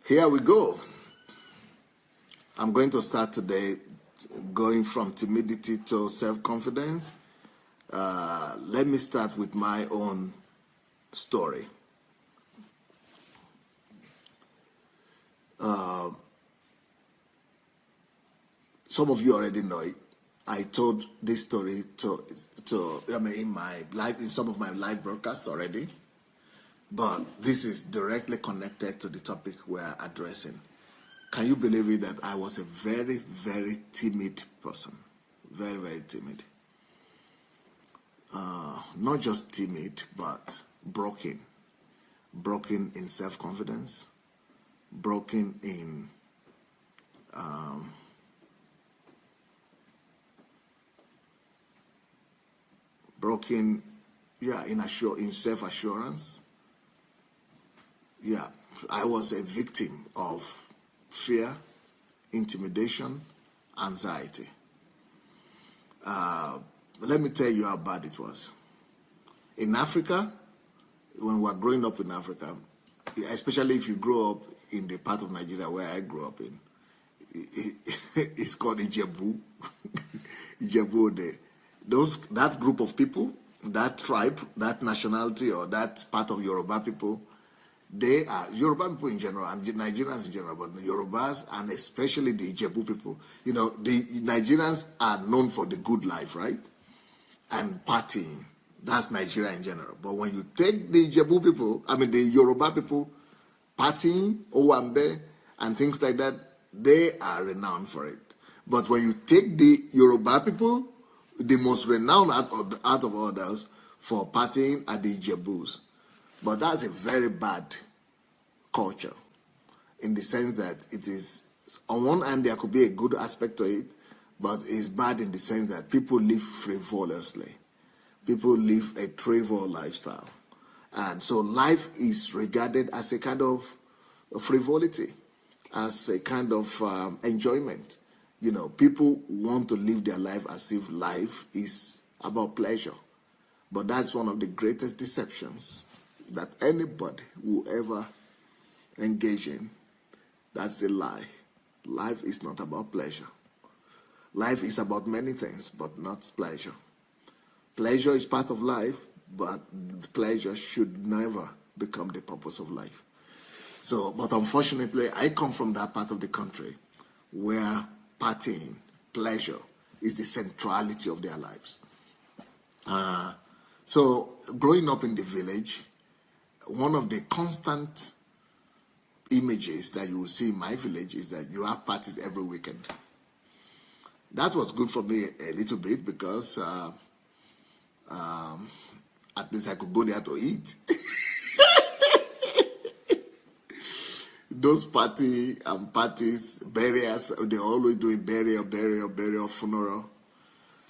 Here we go. I'm going to start today going from timidity to self-confidence. Let me start with my own story. Some of you already know it. I told this story in my live, in some of my live broadcasts already, but this is directly connected to the topic we're addressing. Can you believe it that I was a very, very timid person? Very, very timid. Not just timid, but broken. Broken in self-confidence. Broken in in self-assurance. Yeah, I was a victim of fear, intimidation, anxiety. Let me tell you how bad it was. In Africa, when we were growing up in Africa, especially if you grow up in the part of Nigeria where I grew up in, it's called Ijebu. Ijebu, that group of people, that tribe, that nationality, or that part of Yoruba people, they are Yoruba people in general and Nigerians in general, but the Yorubas and especially the Ijebu people. You know, the Nigerians are known for the good life, right? And partying. That's Nigeria in general. But when you take the Ijebu people, the Yoruba people, partying, Owambe, and things like that, they are renowned for it. But when you take the Yoruba people, the most renowned out of others for partying are the Ijebus. But that's a very bad culture in the sense that it is, on one hand, there could be a good aspect to it, but it's bad in the sense that people live frivolously. People live a trivial lifestyle. And so life is regarded as a kind of frivolity, as a kind of enjoyment. You know, people want to live their life as if life is about pleasure. But that's one of the greatest deceptions that anybody will ever engage in. That's a lie. Life is not about pleasure. Life is about many things, but not pleasure. Pleasure is part of life, but pleasure should never become the purpose of life. So, but unfortunately, I come from that part of the country where partying, pleasure, is the centrality of their lives. So, growing up in the village, one of the constant images that you will see in my village is that you have parties every weekend. That was good for me a little bit because at least I could go there to eat. Those parties, burials, they're always doing burial, funeral.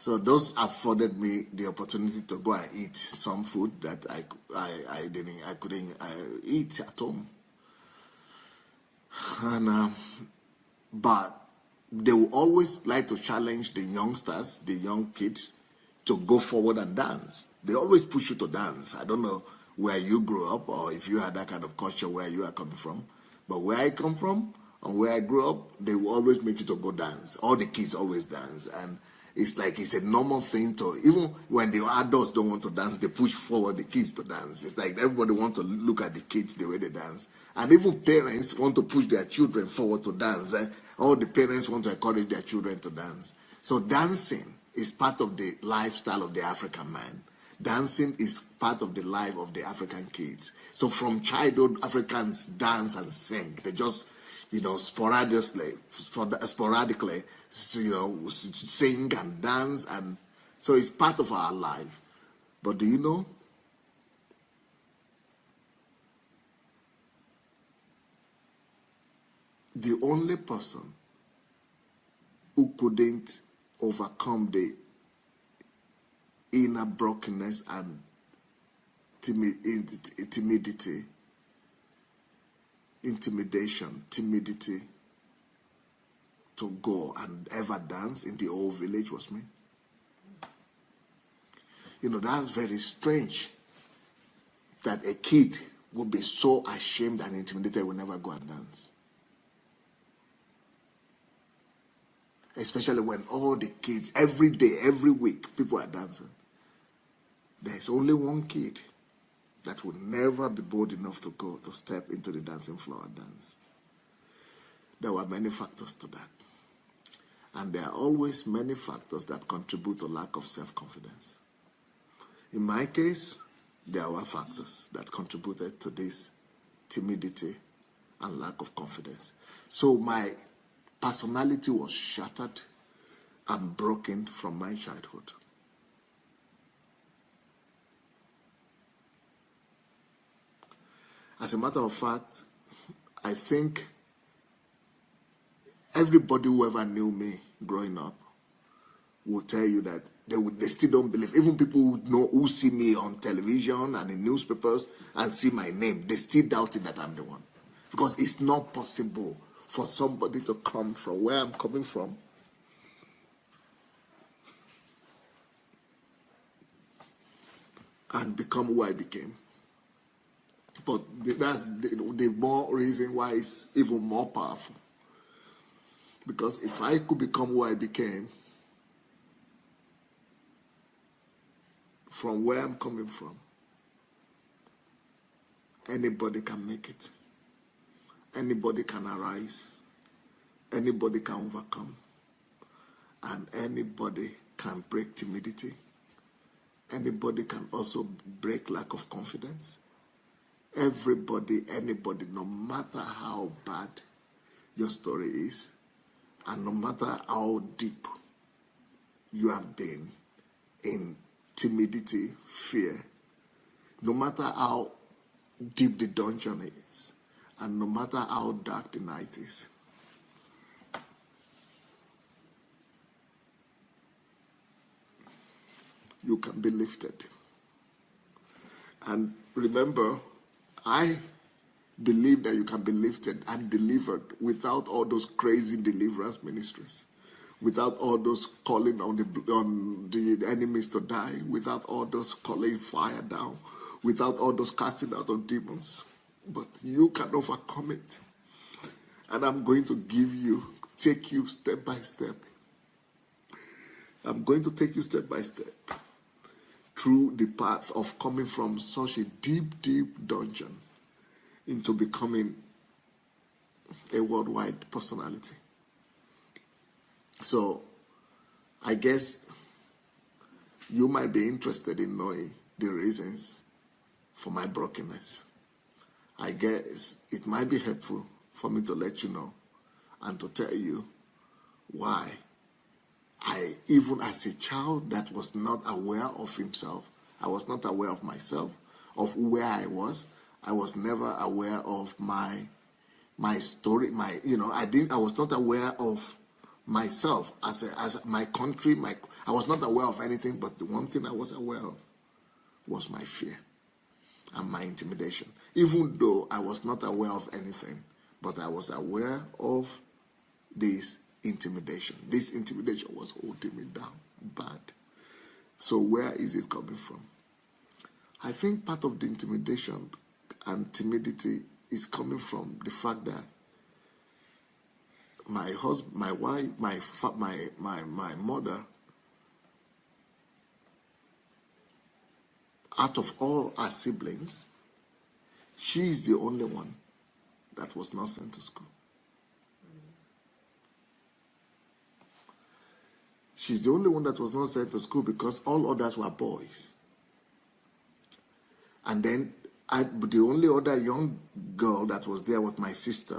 So those afforded me the opportunity to go and eat some food that I couldn't eat at home. And but they will always like to challenge the youngsters, the young kids, to go forward and dance. They always push you to dance. I don't know where you grew up or if you had that kind of culture where you are coming from. But where I come from and where I grew up, they will always make you to go dance. All the kids always dance. And it's like it's a normal thing to, even when the adults don't want to dance, they push forward the kids to dance. It's like everybody wants to look at the kids the way they dance. And even parents want to push their children forward to dance. All the parents want to encourage their children to dance. So dancing is part of the lifestyle of the African man. Dancing is part of the life of the African kids. So from childhood, Africans dance and sing. They just, sporadically, sing and dance. And so it's part of our life. But do you know? The only person who couldn't overcome the inner brokenness and timidity, intimidation, timidity to go and ever dance in the whole village was me. That's very strange that a kid would be so ashamed and intimidated he would never go and dance. especially when all the kids, every day, every week, people are dancing. There's only one kid that would never be bold enough to go to step into the dancing floor and dance. There were many factors to that. And there are always many factors that contribute to lack of self-confidence. In my case, there were factors that contributed to this timidity and lack of confidence. So my personality was shattered and broken from my childhood. As a matter of fact, I think everybody who ever knew me growing up will tell you that they still don't believe. Even people who see me on television and in newspapers and see my name, they still doubt it that I'm the one. Because it's not possible for somebody to come from where I'm coming from and become who I became. But that's the more reason why it's even more powerful. Because if I could become who I became from where I'm coming from, anybody can make it. Anybody can arise. Anybody can overcome. And anybody can break timidity. Anybody can also break lack of confidence. Everybody, anybody, no matter how bad your story is, and no matter how deep you have been in timidity, fear, no matter how deep the dungeon is, and no matter how dark the night is, you can be lifted. And remember, I believe that you can be lifted and delivered without all those crazy deliverance ministries, without all those calling on the enemies to die, without all those calling fire down, without all those casting out of demons. But you can overcome it. And I'm going to take you step by step. I'm going to take you step by step through the path of coming from such a deep, deep dungeon into becoming a worldwide personality. So I guess you might be interested in knowing the reasons for my brokenness. I guess it might be helpful for me to let you know and to tell you why I, even as a child that was not aware of himself, I was not aware of myself, of where I was never aware of my story, I was not aware of myself as my country, I was not aware of anything, but the one thing I was aware of was my fear and my intimidation. Even though I was not aware of anything, but I was aware of this intimidation. This intimidation was holding me down bad. So where is it coming from? I think part of the intimidation and timidity is coming from the fact that my husband, my wife, my mother, out of all our siblings, she is the only one that was not sent to school. She's the only one that was not sent to school because all others were boys. And then the only other young girl that was there was my sister,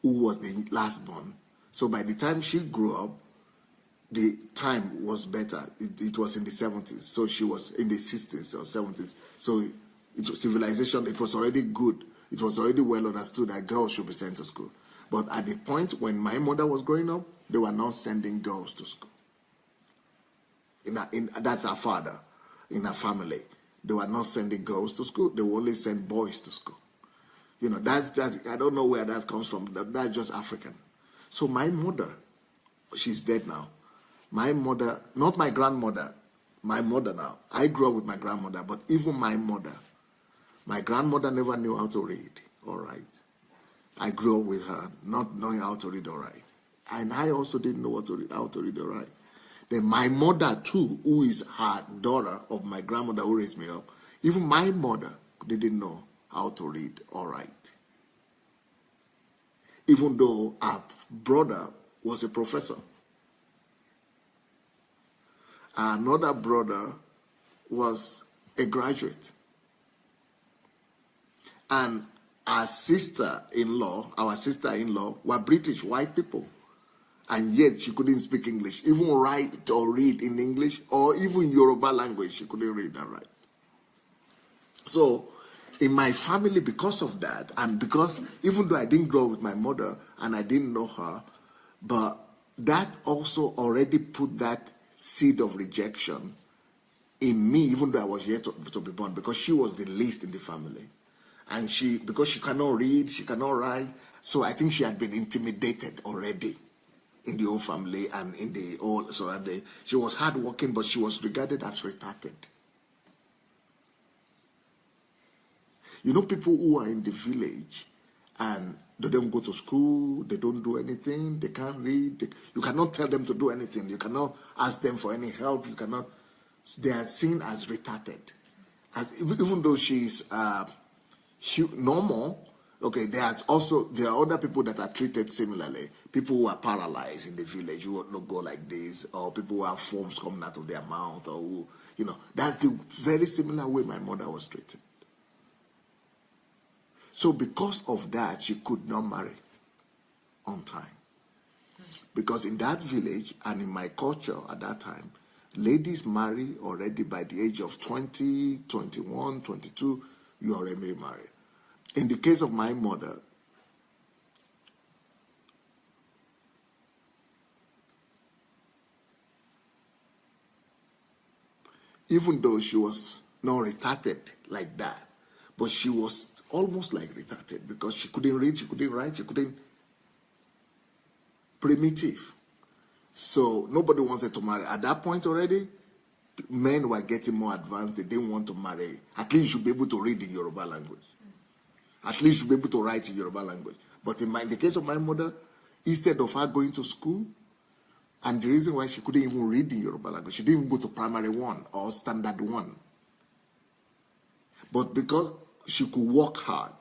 who was the last born. So by the time she grew up, the time was better. It was in the 70s. So she was in the 60s or 70s. So it was civilization. It was already good. It was already well understood that girls should be sent to school. But at the point when my mother was growing up, they were not sending girls to school. That's our father in our family. They were not sending girls to school. They would only send boys to school. That's I don't know where that comes from. That's just African. So my mother, she's dead now. My mother, not my grandmother, my mother now. I grew up with my grandmother, but even my grandmother never knew how to read or write. I grew up with her not knowing how to read or write. And I also didn't know how to read or write. Then my mother too, who is her daughter of my grandmother who raised me up, even my mother didn't know how to read or write. Even though our brother was a professor. Another brother was a graduate. And our sister-in-law were British white people. And yet she couldn't speak English, even write or read in English, or even Yoruba language, she couldn't read and write. So in my family, because of that, and because even though I didn't grow up with my mother and I didn't know her, but that also already put that seed of rejection in me, even though I was yet to be born, because she was the least in the family. And because she cannot read, she cannot write, so I think she had been intimidated already in the whole family and in the whole surrounding. She was hardworking, but she was regarded as retarded. You know, people who are in the village and they don't go to school, they don't do anything, they can't read. You cannot tell them to do anything. You cannot ask them for any help. You cannot. They are seen as retarded. Even though she's normal, okay, there are other people that are treated similarly. People who are paralyzed in the village, who will not go like this, or people who have foams coming out of their mouth, or who, that's the very similar way my mother was treated. So because of that, she could not marry on time. Because in that village and in my culture at that time, ladies marry already by the age of 20, 21, 22, you already married. In the case of my mother, even though she was not retarded like that, but she was almost like retarded because she couldn't read, she couldn't write, she couldn't primitive. So nobody wanted to marry. At that point already, men were getting more advanced. They didn't want to marry. At least you should be able to read in Yoruba language. At least you should be able to write in Yoruba language. But in the case of my mother, instead of her going to school, and the reason why she couldn't even read in Yoruba language, she didn't even go to primary 1 or standard 1. But because she could work hard,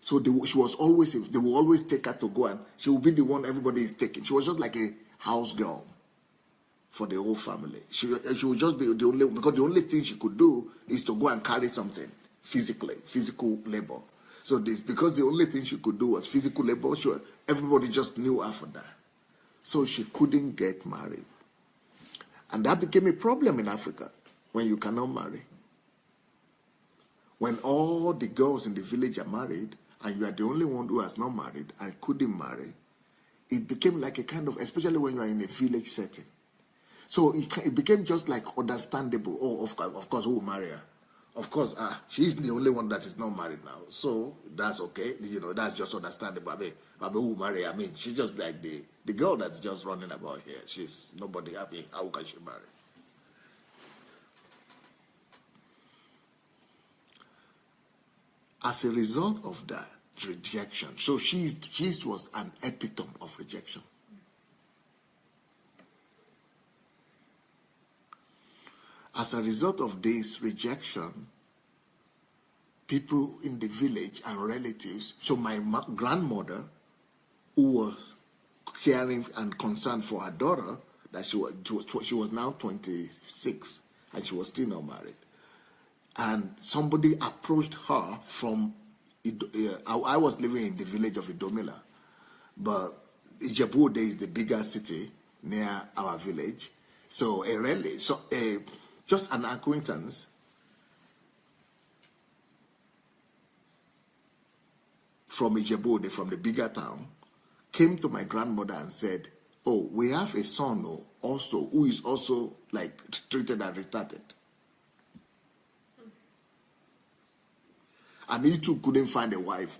so they will always take her to go, and she will be the one everybody is taking. She was just like a house girl for the whole family. She would just be because the only thing she could do is to go and carry something physical labor. So because the only thing she could do was physical labor, everybody just knew her for that. So she couldn't get married. And that became a problem in Africa when you cannot marry. When all the girls in the village are married and you are the only one who has not married and couldn't marry, it became like a kind of, especially when you are in a village setting. So it became just like understandable. Oh, of course, who will marry her? Of course, she's the only one that is not married now. So that's okay. That's just understandable. I mean, who will marry her? I mean, she's just like the girl that's just running about here. She's nobody happy. How can she marry? As a result of that rejection, so she was an epitome of rejection. As a result of this rejection, people in the village and relatives, so my grandmother, who was caring and concerned for her daughter, that she was now 26 and she was still not married. And somebody approached her from, I was living in the village of Idomila, but Ijebu is the bigger city near our village. So just an acquaintance from Ijebu, from the bigger town, came to my grandmother and said, oh, we have a son also who is also like treated and retarded. And he too couldn't find a wife.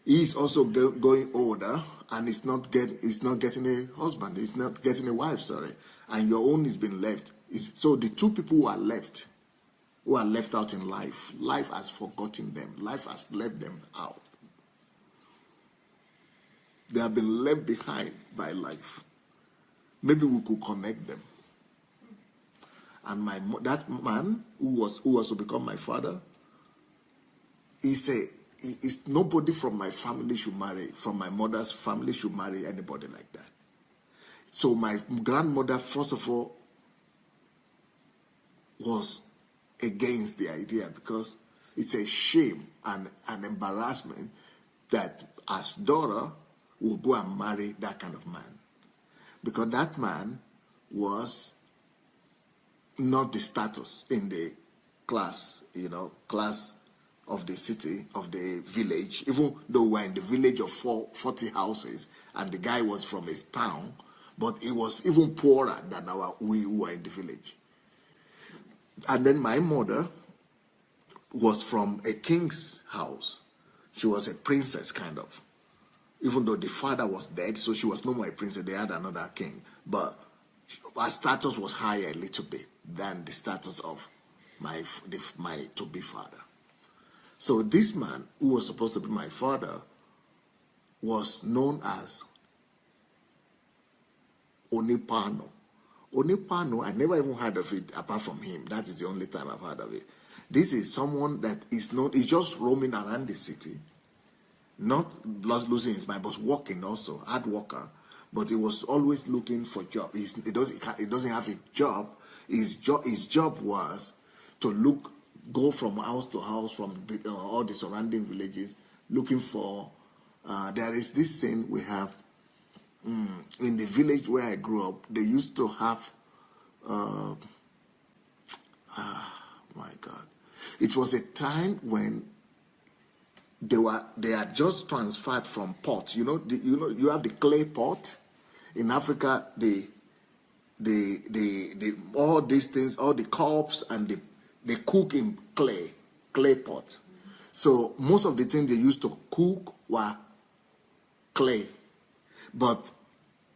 He's also going older, and he's not getting a husband. He's not getting a wife, sorry. And your own has been left. So the two people who are left who are left out in life. Life has forgotten them. Life has left them out. They have been left behind by life. Maybe we could connect them. And that man who was to become my father, he said, nobody from my family should marry, from my mother's family should marry anybody like that. So my grandmother, first of all, was against the idea, because it's a shame and an embarrassment that as daughter will go and marry that kind of man. Because that man was not the status in the class, class of the city, of the village, even though we're in the village of 40 houses, and the guy was from his town, but he was even poorer than we who were in the village. And then my mother was from a king's house. She was a princess, kind of. Even though the father was dead, so she was no more a princess, they had another king. But her status was higher a little bit than the status of my to-be father. So this man, who was supposed to be my father, was known as Onipano. Onipano, I never even heard of it apart from him. That is the only time I've heard of it. This is someone that is not, he's just roaming around the city, not losing his mind, but walking also, hard worker. But he was always looking for job. He doesn't have a job. His job was to go from house to house, from all the surrounding villages, looking for. There is this thing we have in the village where I grew up. They used to have. My God, it was a time when they had just transferred from pot. You have the clay pot. In Africa, all these things, all the cups, and they cook in clay pot. So most of the things they used to cook were clay. But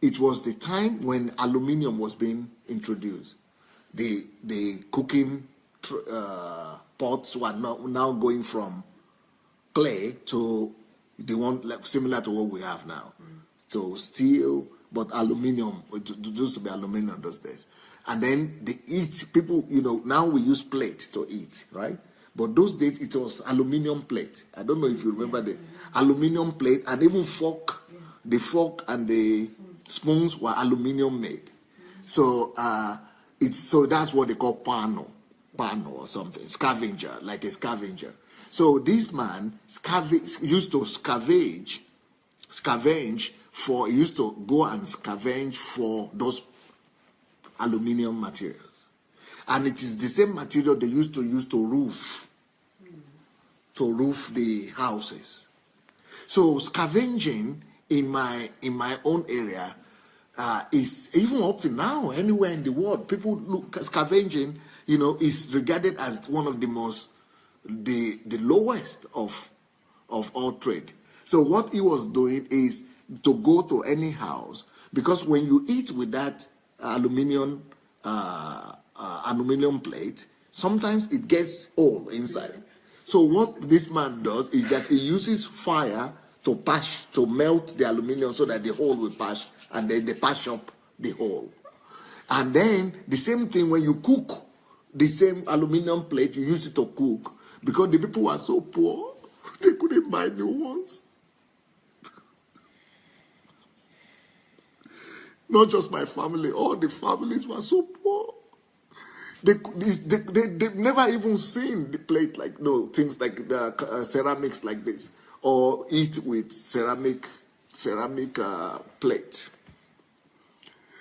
it was the time when aluminium was being introduced. The cooking pots were now going from clay to the one similar to what we have now, to steel, but aluminium. It used to be aluminium those days. And then they eat, people, now we use plate to eat, right? But those days it was aluminium plate. I don't know if you remember the aluminium plate, and even fork. The fork and the spoons were aluminium made. So so that's what they call pano or something, scavenger, like a scavenger. So this man used to scavenge for, he used to go and scavenge for those aluminium materials. And it is the same material they used to use to roof the houses. So scavenging in my own area is, even up to now, anywhere in the world, people look scavenging, is regarded as one of the most, the lowest of all trade. So what he was doing is to go to any house, because when you eat with that aluminium plate, sometimes it gets old inside. So what this man does is that he uses fire to melt the aluminium so that the hole will patch, and then they patch up the hole. And then the same thing when you cook, the same aluminium plate, you use it to cook, because the people were so poor, they couldn't buy new ones. Not just my family, all the families were so poor. They've never even seen the plate things like the ceramics like this, or eat with ceramic plate.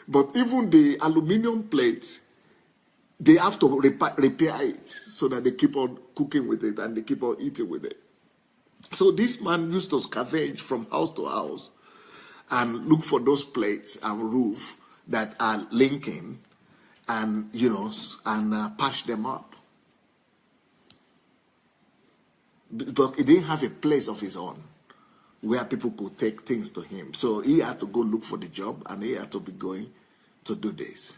But even the aluminium plate, they have to repair it so that they keep on cooking with it and they keep on eating with it. So this man used to scavenge from house to house and look for those plates and roof that are linking, and patch them up. But he didn't have a place of his own where people could take things to him. So he had to go look for the job, and he had to be going to do this.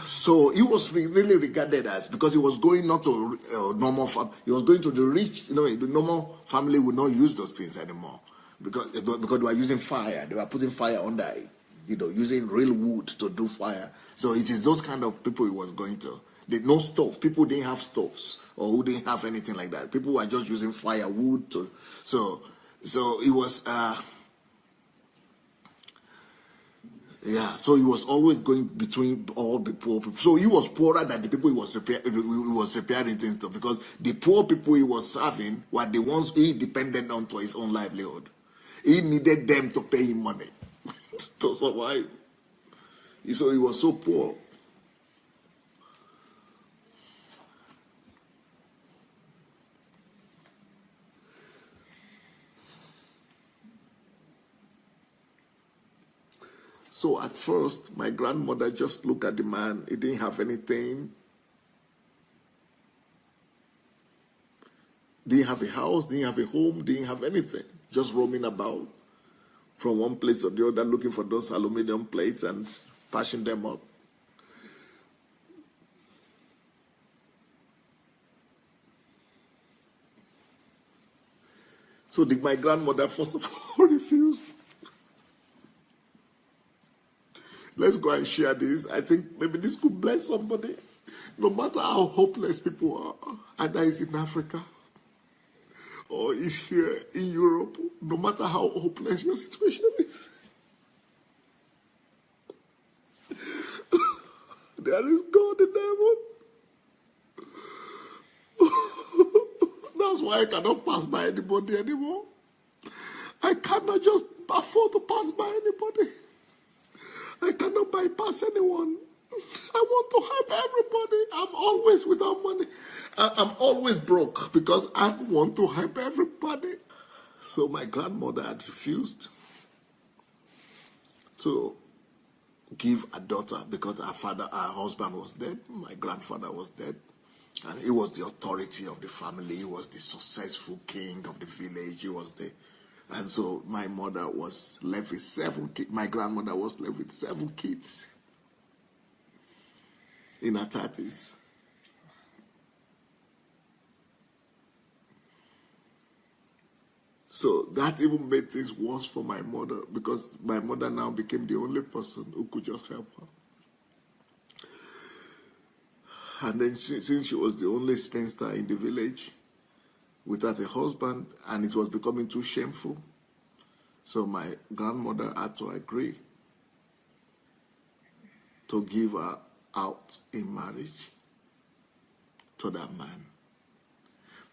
So he was really regarded as, because he was going not to normal, he was going to the rich, the normal family would not use those things anymore. Because they were using fire. They were putting fire under it, using real wood to do fire. So it is those kind of people he was going to. No stove. People didn't have stoves, or who didn't have anything like that. People were just using firewood to. So it was. So he was always going between all the poor people. So he was poorer than the people he was repairing things to, because the poor people he was serving were the ones he depended on to his own livelihood. He needed them to pay him money to survive. So he was so poor. So at first, my grandmother just looked at the man. He didn't have anything. Didn't have a house, didn't have a home, didn't have anything. Just roaming about from one place or the other, looking for those aluminum plates and patching them up. So my grandmother, first of all, refused. Let's go and share this. I think maybe this could bless somebody. No matter how hopeless people are, either it's in Africa or it's here in Europe, no matter how hopeless your situation is, there is God in heaven. That's why I cannot pass by anybody anymore. I cannot just afford to pass by anybody. I cannot bypass anyone. I want to help everybody. I'm always without money. I'm always broke because I want to help everybody. So my grandmother had refused to give a daughter because her husband was dead. My grandfather was dead. And he was the authority of the family. He was the successful king of the village. He was the... And so my mother was left with 7 kids. My grandmother was left with 7 kids in her 30s. So that even made things worse for my mother, because my mother now became the only person who could just help her. And then since she was the only spinster in the village, without a husband, and it was becoming too shameful. So my grandmother had to agree to give her out in marriage to that man.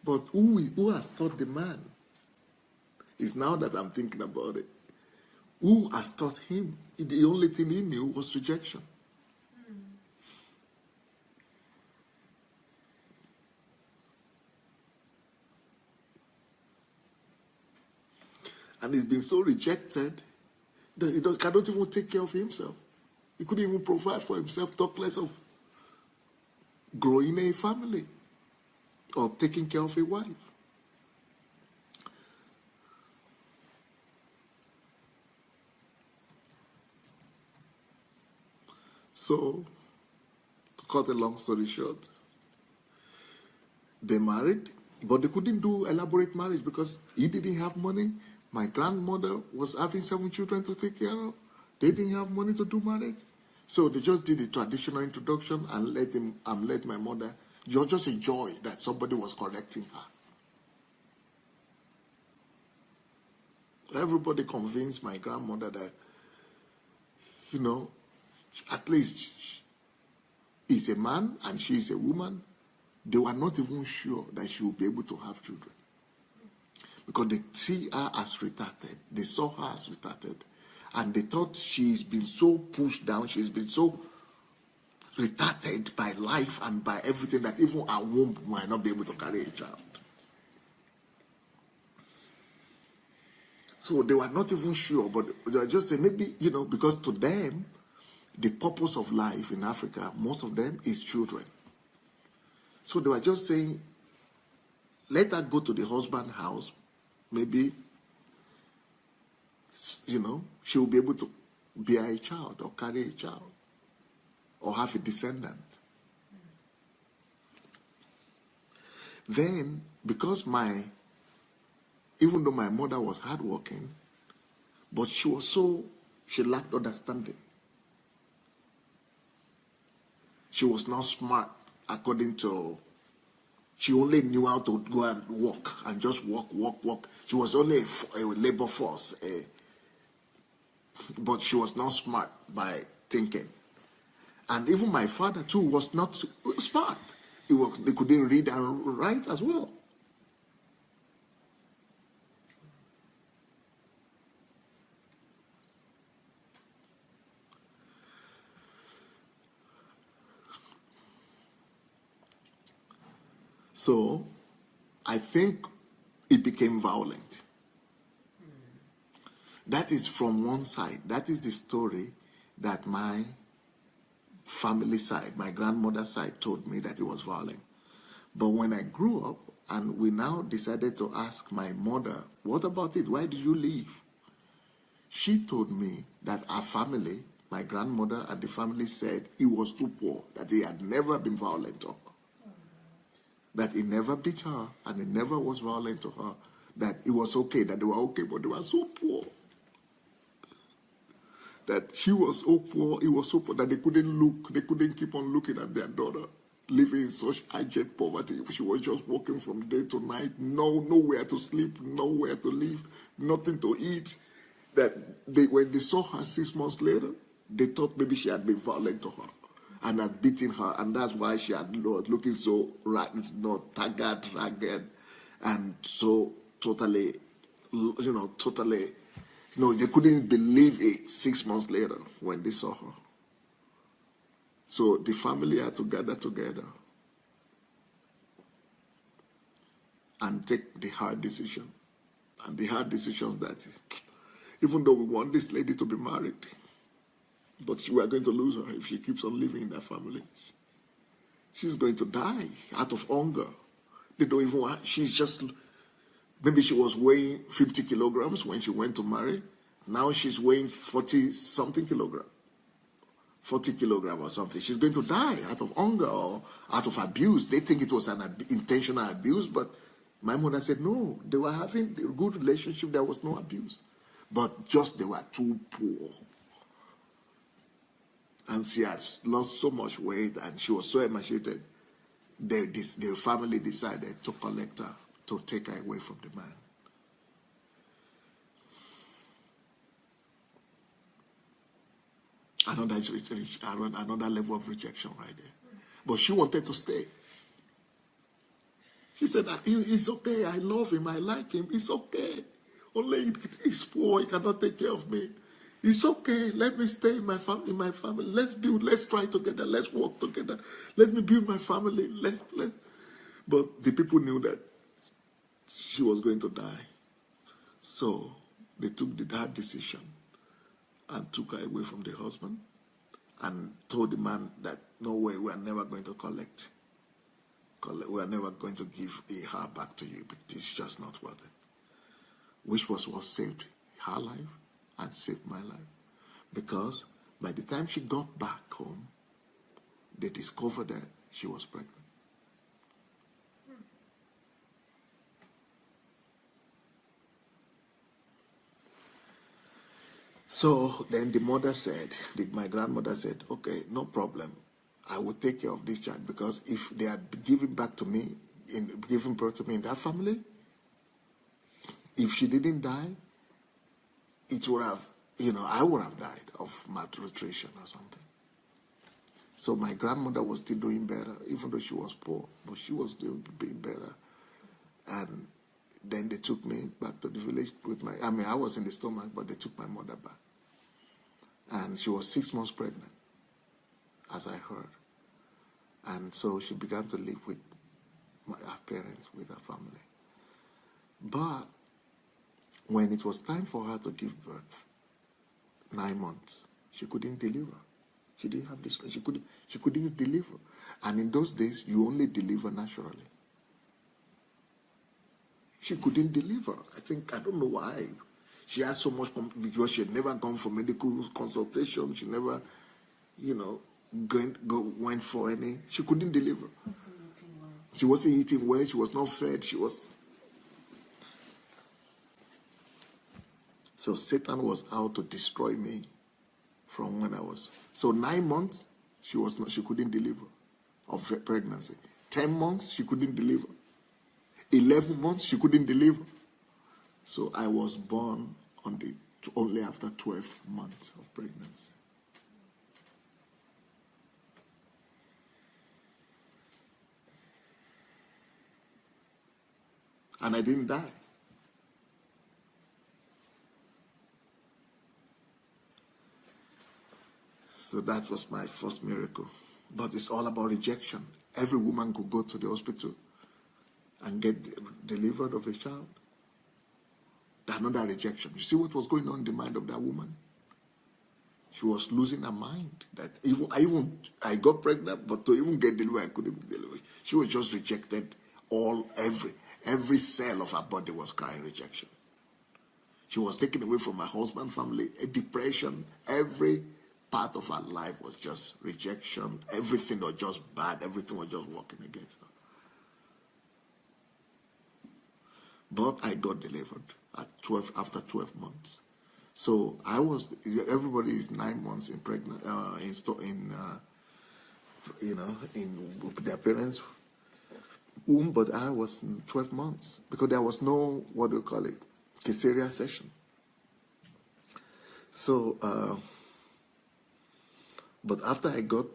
But who has taught the man? It's now that I'm thinking about it. Who has taught him? The only thing he knew was rejection. And he's been so rejected that he cannot even take care of himself. He couldn't even provide for himself, talk less of growing a family or taking care of a wife. So, to cut a long story short, they married, but they couldn't do elaborate marriage because he didn't have money. My grandmother was having 7 children to take care of. They didn't have money to do marriage. So they just did the traditional introduction and let my mother just enjoy that somebody was correcting her. Everybody convinced my grandmother that, at least he's a man and she's a woman. They were not even sure that she would be able to have children, because they see her as retarded. They saw her as retarded. And they thought she's been so pushed down, she's been so retarded by life and by everything that even her womb might not be able to carry a child. So they were not even sure, but they were just saying, maybe, because to them, the purpose of life in Africa, most of them, is children. So they were just saying, let her go to the husband's house. Maybe, she will be able to bear a child or carry a child. or have a descendant. Then, because even though my mother was hardworking, but she lacked understanding. She was not smart according to, she only knew how to go and walk and just walk. She was only a labor force, but she was not smart by thinking. And even my father too was not smart. They couldn't read and write as well. So I think it became violent. That is from one side. That is the story that my family side, my grandmother's side, told me, that it was violent. But when I grew up and we now decided to ask my mother, what about it? Why did you leave? She told me that our family, my grandmother and the family, said he was too poor, that he had never been violent to her. That he never beat her and he never was violent to her. That it was okay, that they were okay, but they were so poor. That she was so poor, he was so poor, that they couldn't keep on looking at their daughter living in such abject poverty. She was just working from day to night, nowhere to sleep, nowhere to live, nothing to eat. That when they saw her 6 months later, they thought maybe she had been violent to her and had beaten her, and that's why she had looking so tagged, ragged, and so totally, they couldn't believe it 6 months later when they saw her. So the family had to gather together and take the hard decision. And the hard decisions that is, even though we want this lady to be married, but we are going to lose her if she keeps on living in that family. She's going to die out of hunger. They don't even want, maybe she was weighing 50 kilograms when she went to marry. Now she's weighing 40-something kilograms. 40 kilograms or something. She's going to die out of hunger or out of abuse. They think it was an intentional abuse, but my mother said no. They were having a good relationship. There was no abuse. But just they were too poor. And she had lost so much weight and she was so emaciated. The family decided to collect her, to take her away from the man. Another level of rejection right there. But she wanted to stay. She said, it's okay, I love him, I like him, it's okay. Only he's poor, he cannot take care of me. It's okay, let me stay in my family. Let's build, let's try together, let's work together. Let me build my family. But the people knew that she was going to die. So they took the hard decision and took her away from the husband and told the man that no way, we are never going to collect. We are never going to give her back to you, but it's just not worth it. Which was what saved her life and saved my life. Because by the time she got back home, they discovered that she was pregnant. So then my grandmother said, okay, no problem. I will take care of this child, because if they had given birth to me in that family, if she didn't die, it would have, I would have died of malnutrition or something. So my grandmother was still doing better, even though she was poor, but she was doing better. And then they took me back to the village I was in the stomach, but they took my mother back. And she was 6 months pregnant, as I heard. And so she began to live with her parents, with her family. But when it was time for her to give birth, 9 months, she couldn't deliver. She didn't have this. She couldn't deliver. And in those days, you only deliver naturally. She couldn't deliver. I don't know why. She had so much, because she had never gone for medical consultation. She never, went for any. She couldn't deliver. She wasn't eating well. She was not fed. She was. So Satan was out to destroy me from when I was. So 9 months, she couldn't deliver of pregnancy. 10 months, she couldn't deliver. 11 months, she couldn't deliver. So I was born only after 12 months of pregnancy. And I didn't die. So that was my first miracle. But it's all about rejection. Every woman could go to the hospital and get delivered of a child. Another rejection. You see what was going on in the mind of that woman? She was losing her mind. That I got pregnant, but to even get delivered, I couldn't deliver. She was just rejected. Every cell of her body was crying rejection. She was taken away from her husband, family, a depression. Every part of her life was just rejection. Everything was just bad. Everything was just working against her. But I got delivered after 12 months. So everybody is 9 months in their parents' womb, but I was 12 months because there was no, what do you call it, cesarean section. So, but after I got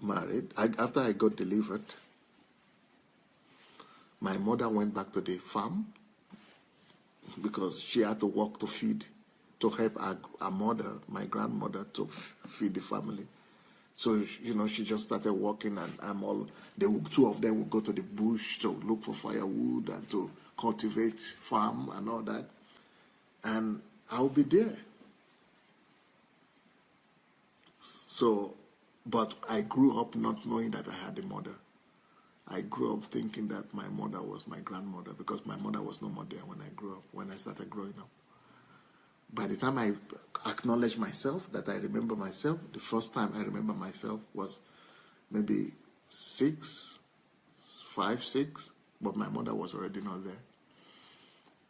married, after I got delivered, my mother went back to the farm because she had to work to help her mother, my grandmother, to feed the family. So, she just started working, and two of them would go to the bush to look for firewood and to cultivate farm and all that. And I'll be there. So, but I grew up not knowing that I had a mother. I grew up thinking that my mother was my grandmother because my mother was no more there when I grew up, when I started growing up. By the time I acknowledged myself, that I remember myself, the first time I remember myself was maybe 5, 6, but my mother was already not there.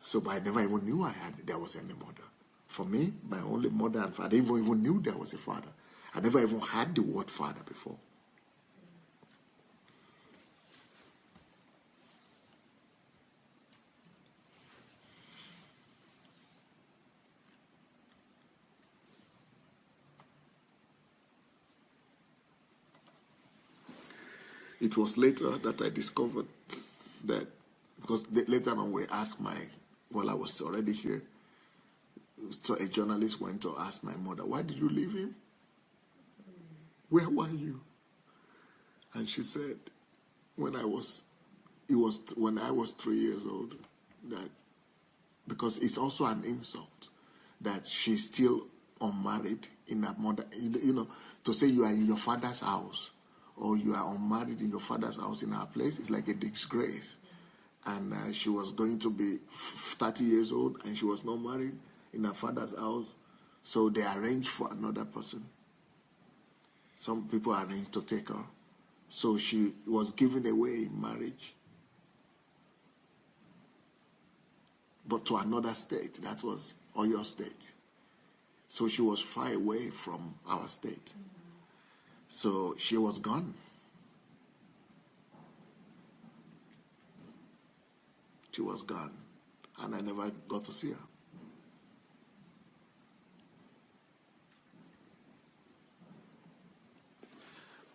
So I never even knew there was any mother. For me, my only mother and father, I didn't even knew there was a father. I never even had the word father before. It was later that I discovered that, because later on we asked while I was already here, so a journalist went to ask my mother, why did you leave him? Where were you? And she said, when I was 3 years old, that because it's also an insult that she's still unmarried in her mother, to say you are in your father's house or you are unmarried in your father's house in our place is like a disgrace. And she was going to be 30 years old and she was not married in her father's house. So they arranged for another person. Some people arranged to take her. So she was given away in marriage. But to another state, that was Oyo State. So she was far away from our state. So she was gone. She was gone. And I never got to see her.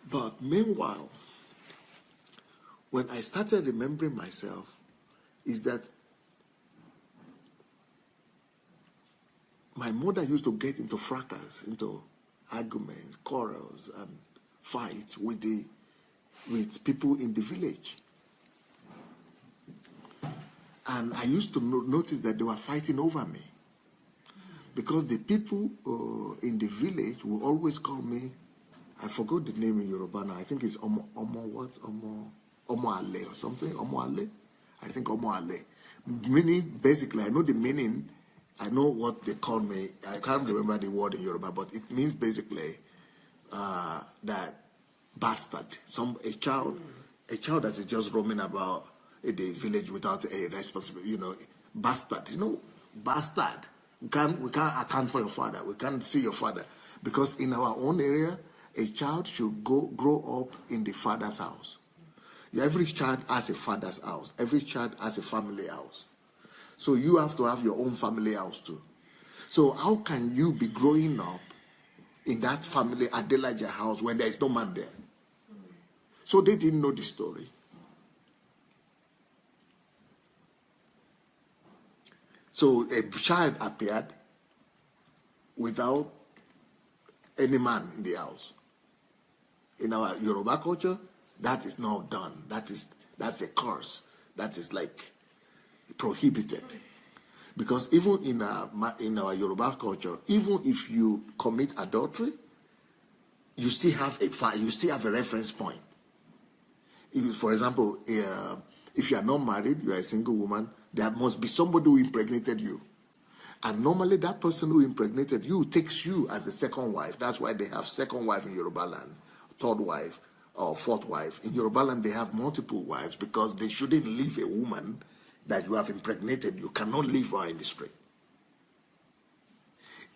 But meanwhile, when I started remembering myself, is that my mother used to get into fracas, into arguments, quarrels, and fights with people in the village. And I used to notice that they were fighting over me. Because the people in the village will always call me, I forgot the name in Yoruba now, I think it's Omo Ale or something, Omo Ale? I think Omo Ale. Meaning, basically, I know the meaning, I know what they call me, I can't remember the word in Yoruba, but it means basically that bastard, a child that is just roaming about in the village without a responsibility, bastard, bastard. We can't account for your father. We can't see your father. Because in our own area, a child should grow up in the father's house. Every child has a father's house. Every child has a family house. So you have to have your own family house too. So how can you be growing up in that family Adelaja house when there is no man there? So they didn't know the story. So a child appeared without any man in the house. In our Yoruba culture, that is not done. That's a curse. That is like prohibited. Because even in our Yoruba culture, even if you commit adultery, you still have a reference point. If, for example, if you are not married, you are a single woman, there must be somebody who impregnated you. And normally that person who impregnated you takes you as a second wife. That's why they have second wife in Yoruba land, third wife, or fourth wife. In Yoruba land, they have multiple wives because they shouldn't leave a woman that you have impregnated. You cannot leave her in the street.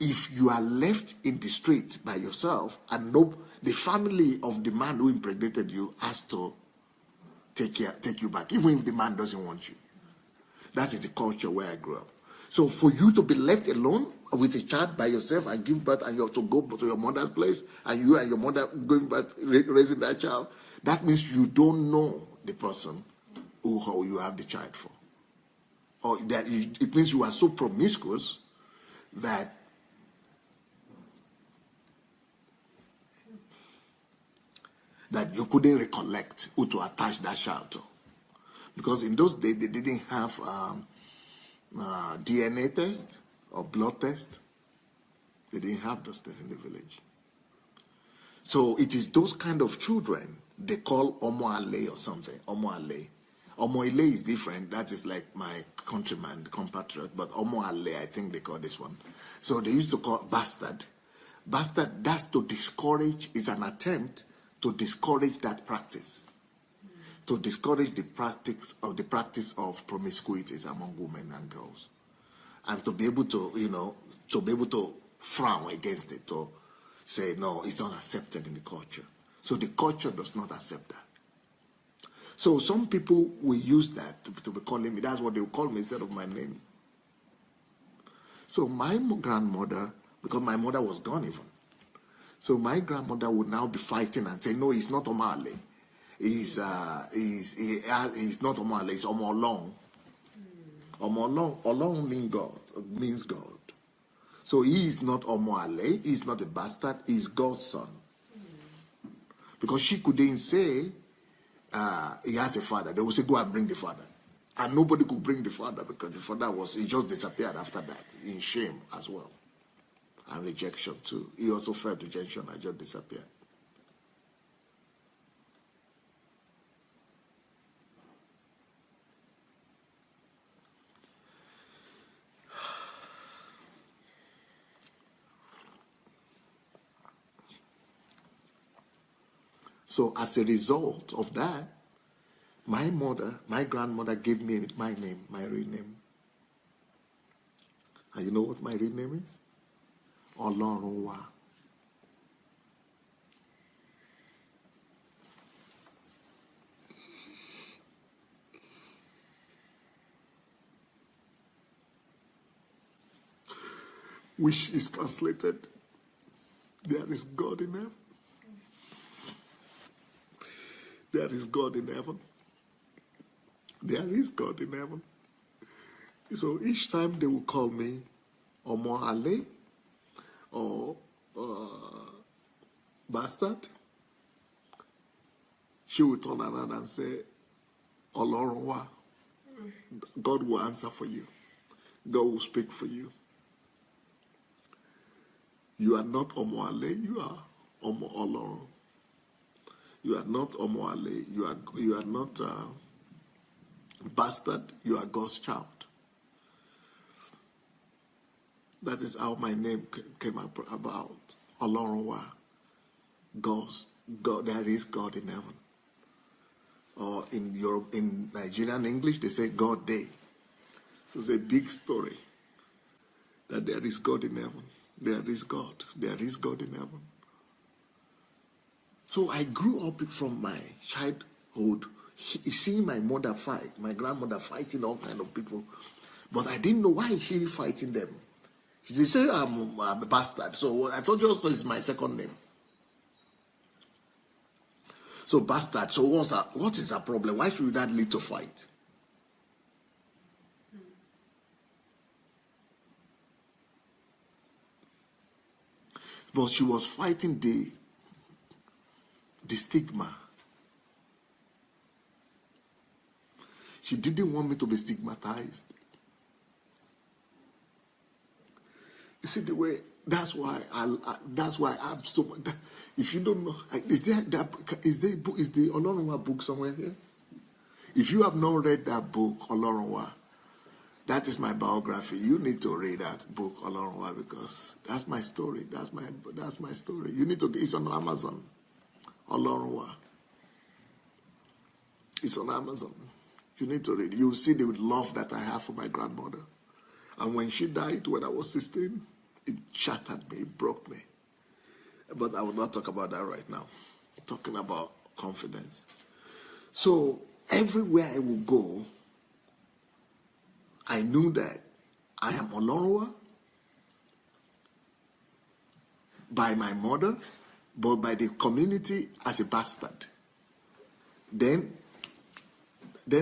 If you are left in the street by yourself, and the family of the man who impregnated you has to take you back, even if the man doesn't want you. That is the culture where I grew up. So for you to be left alone with a child by yourself and give birth, and you have to go to your mother's place, and you and your mother going back raising that child, that means you don't know the person who you have the child for. Or that it means you are so promiscuous that you couldn't recollect who to attach that child to. Because in those days, they didn't have DNA test or blood test. They didn't have those tests in the village. So it is those kind of children they call Omo Ale or something. Omo Ale. Omo Ale is different. That is like my countryman, compatriot. But Omo Ale, I think they call this one. So they used to call bastard. Bastard, that's to discourage, is an attempt to discourage that practice. To discourage the practice of promiscuities among women and girls. And to be able to, frown against it, to say, no, it's not accepted in the culture. So the culture does not accept that. So some people will use that to be calling me. That's what they will call me instead of my name. So my grandmother, because my mother was gone even, so my grandmother would now be fighting and say, no, it's not Omale. He's not Omale, it's Omolong. Omolong, Olong means God. So he is not Omoale, he's not a bastard, he's God's son. Because she couldn't say he has a father. They would say, go and bring the father. And nobody could bring the father because the father he just disappeared after that, in shame as well. And rejection too. He also felt rejection and just disappeared. So as a result of that, my grandmother gave me my name, my real name. And you know what my real name is? Olorunwa. Which is translated, there is God in heaven. There is God in heaven. There is God in heaven. So each time they will call me Omo Ale or bastard, she will turn around and say, Olorunwa. God will answer for you. God will speak for you. You are not Omo Ale, you are Omo Olorun. You are not Omo Ale, you are not bastard, you are God's child. That is how my name came about. Olorunwa, God's God, there is God in heaven. Or in Nigerian English, they say God day. So it's a big story that there is God in heaven. There is God. There is God in heaven. So I grew up from my childhood seeing my mother fight, my grandmother fighting all kind of people. But I didn't know why she fighting them. They say I'm a bastard. So I told you also it's my second name. So bastard. So what is her problem? Why should that lead to fight? But she was fighting the stigma. She didn't want me to be stigmatized. You see the way. That's why I'm so. If you don't know, is the Olorunwa book somewhere here? If you have not read that book, Olorunwa, that is my biography. You need to read that book, Olorunwa, because that's my story. That's my story. You need to. It's on Amazon. Olorunwa. It's on Amazon. You need to read it. You'll see the love that I have for my grandmother. And when she died, when I was 16, it shattered me, it broke me. But I will not talk about that right now. I'm talking about confidence. So everywhere I will go, I knew that I am Olorunwa by my mother, but by the community as a bastard. Then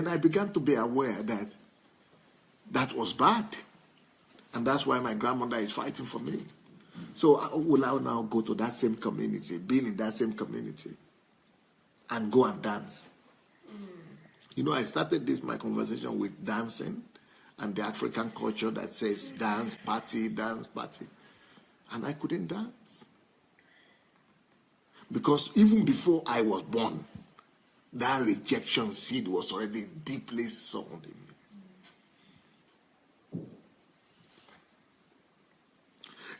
I began to be aware that that was bad. And that's why my grandmother is fighting for me. So will I now go to that same community, being in that same community, and go and dance? You know, I started my conversation with dancing and the African culture that says dance, party, dance, party. And I couldn't dance. Because even before I was born, that rejection seed was already deeply sown in me.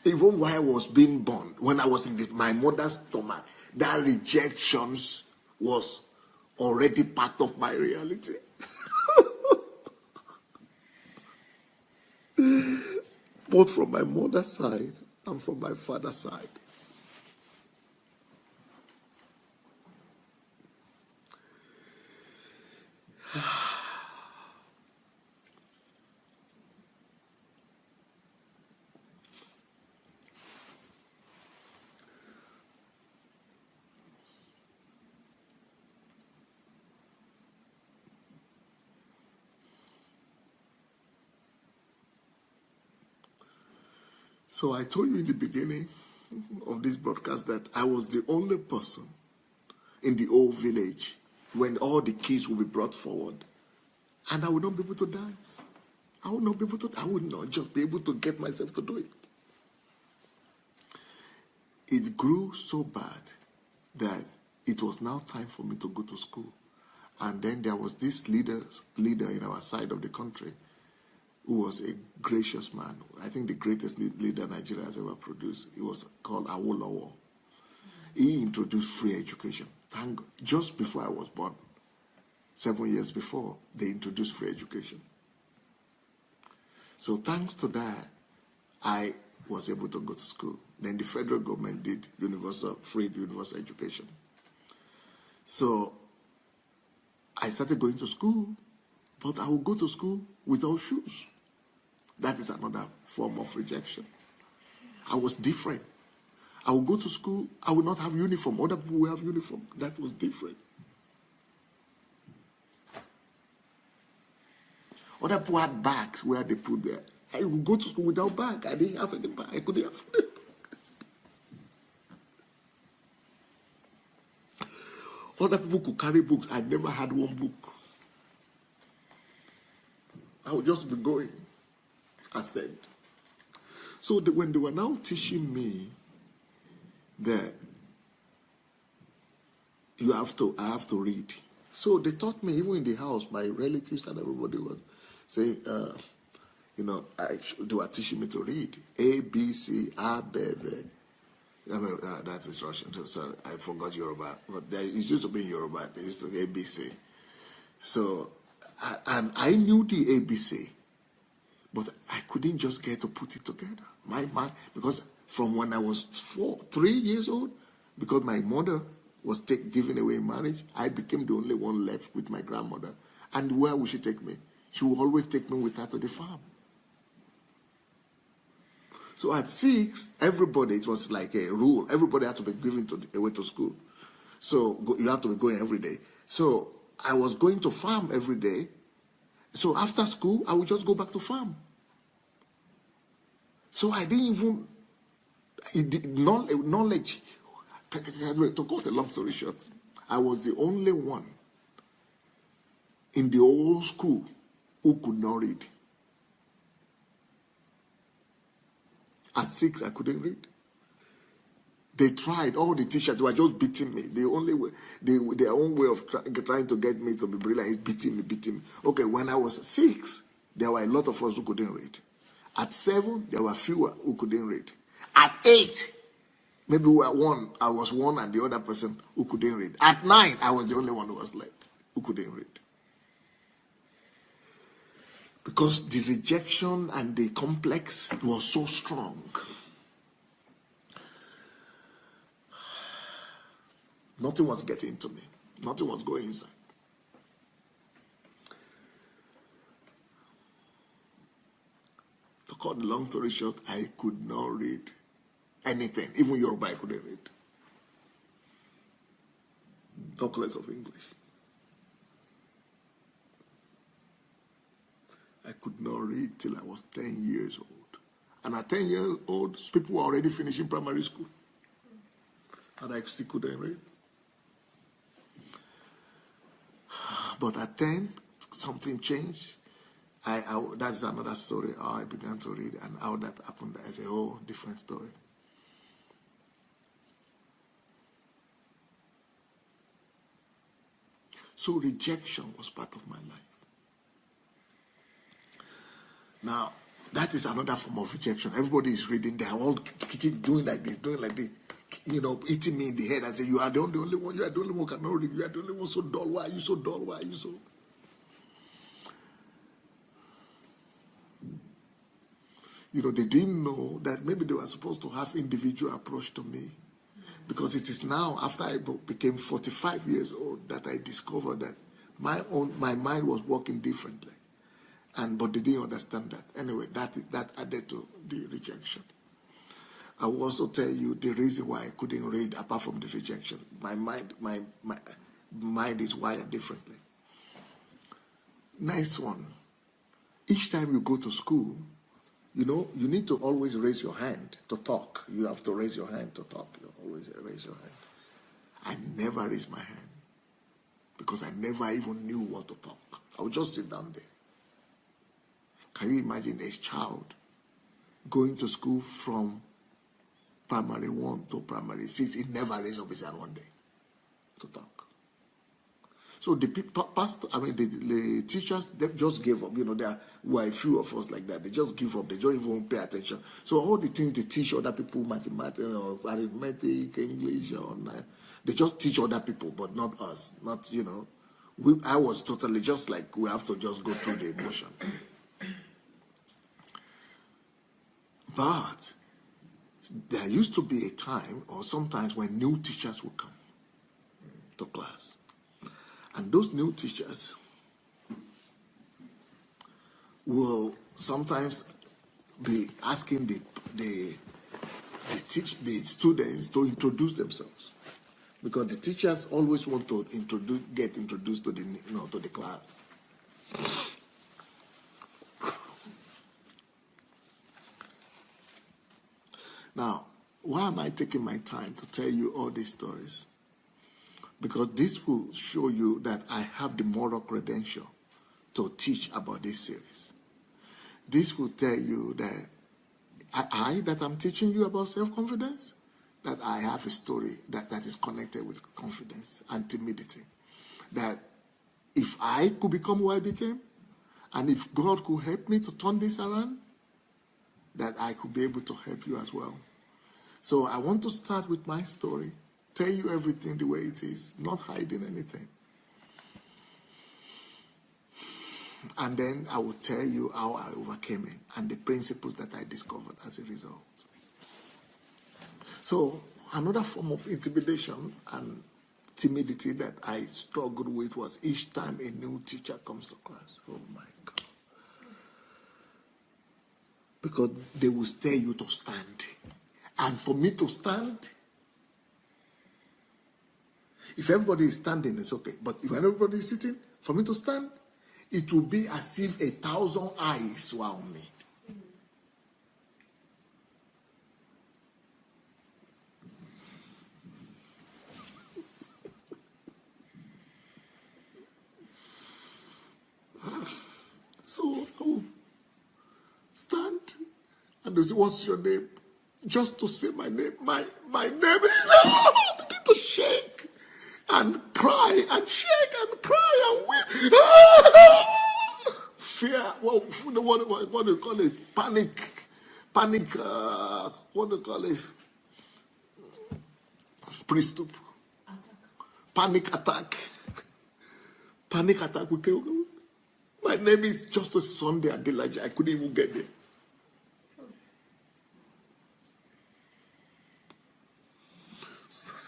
Even while I was being born, when I was in my mother's stomach, that rejections was already part of my reality. Both from my mother's side and from my father's side. So I told you in the beginning of this broadcast that I was the only person in the whole village when all the kids will be brought forward, and I would not be able to dance. I would not just be able to get myself to do it. It grew so bad that it was now time for me to go to school. And then there was this leader in our side of the country who was a gracious man. I think the greatest leader Nigeria has ever produced. He was called Awolowo. He introduced free education. Thank God. Just before I was born, 7 years before, they introduced free education. So thanks to that, I was able to go to school. Then the federal government did free universal education. So I started going to school, but I would go to school without shoes. That is another form of rejection. I was different. I would go to school, I would not have uniform. Other people will have uniform. That was different. Other people had bags where they put there. I would go to school without bag. I didn't have any bag. I couldn't afford it. Other people could carry books. I never had one book. I would just be going instead. So when they were now teaching me that I have to read. So they taught me, even in the house, my relatives and everybody was saying, they were teaching me to read. A, B, C, A, B, B. I mean, that is Russian. So sorry, I forgot Yoruba. But there, it used to be in Yoruba. There used to be ABC. So, and I knew the ABC, but I couldn't just get to put it together. My mind, because from when I was 3 years old, because my mother was given away in marriage, I became the only one left with my grandmother. And where would she take me? She would always take me with her to the farm. So at 6, everybody, it was like a rule. Everybody had to be given away to school. So you have to be going every day. So I was going to farm every day. So after school, I would just go back to farm. So I didn't even, knowledge, to cut a long story short, I was the only one in the whole school who could not read. At 6, I couldn't read. They tried. All the teachers were just beating me. The only way, their own way of trying to get me to be brilliant is beating me. Okay, when I was 6, there were a lot of us who couldn't read. At 7, there were fewer who couldn't read. At 8, maybe we were one. I was one and the other person who couldn't read. At 9, I was the only one who was left who couldn't read. Because the rejection and the complex was so strong. Nothing was getting to me. Nothing was going inside. To cut the long story short, I could not read anything. Even Yoruba, I couldn't read. Talk less of English. I could not read till I was 10 years old. And at 10 years old, people were already finishing primary school. And I still couldn't read. But at 10, something changed. That's another story, how I began to read and how that happened as a whole different story. So rejection was part of my life. Now, that is another form of rejection. Everybody is reading. They are all keep doing like this, hitting me in the head and say, you are the only one. You are the only one who cannot read. You are the only one so dull. Why are you so dull? Why are you so... they didn't know that maybe they were supposed to have individual approach to me. Because it is now, after I became 45 years old, that I discovered that my mind was working differently. But they didn't understand that. Anyway, that added to the rejection. I will also tell you the reason why I couldn't read apart from the rejection. My mind is wired differently. Nice one. Each time you go to school, you need to always raise your hand to talk. You have to raise your hand to talk. You always raise your hand. I never raised my hand because I never even knew what to talk. I would just sit down there. Can you imagine a child going to school from primary 1 to primary 6? He never raised up his hand one day to talk. So the teachers, they just gave up. There were a few of us like that. They just give up. They don't even pay attention. So all the things they teach other people, mathematics, or arithmetic, English, they just teach other people, but not us. I was totally just like, we have to just go through the emotion. But there used to be a time or sometimes when new teachers would come to class. And those new teachers will sometimes be asking the students to introduce themselves. Because the teachers always want to get introduced to the class. Now, why am I taking my time to tell you all these stories? Because this will show you that I have the moral credential to teach about this series. This will tell you that that I'm teaching you about self-confidence, that I have a story that is connected with confidence and timidity. That if I could become who I became, and if God could help me to turn this around, that I could be able to help you as well. So I want to start with my story, tell you everything the way it is, not hiding anything. And then I will tell you how I overcame it and the principles that I discovered as a result. So another form of intimidation and timidity that I struggled with was each time a new teacher comes to class. Oh my God. Because they will tell you to stand. And for me to stand, if everybody is standing, it's okay. But if everybody is sitting, for me to stand, it will be as if 1,000 eyes were on me. So I will stand and they say, what's your name? Just to say my name. My name is, I begin to shake and cry and shake and cry and weep. Fear, what do you call it? Panic, what do you call it? Priesthood. Panic attack. Panic attack. My name is just a Sunday Adelaja. I couldn't even get there.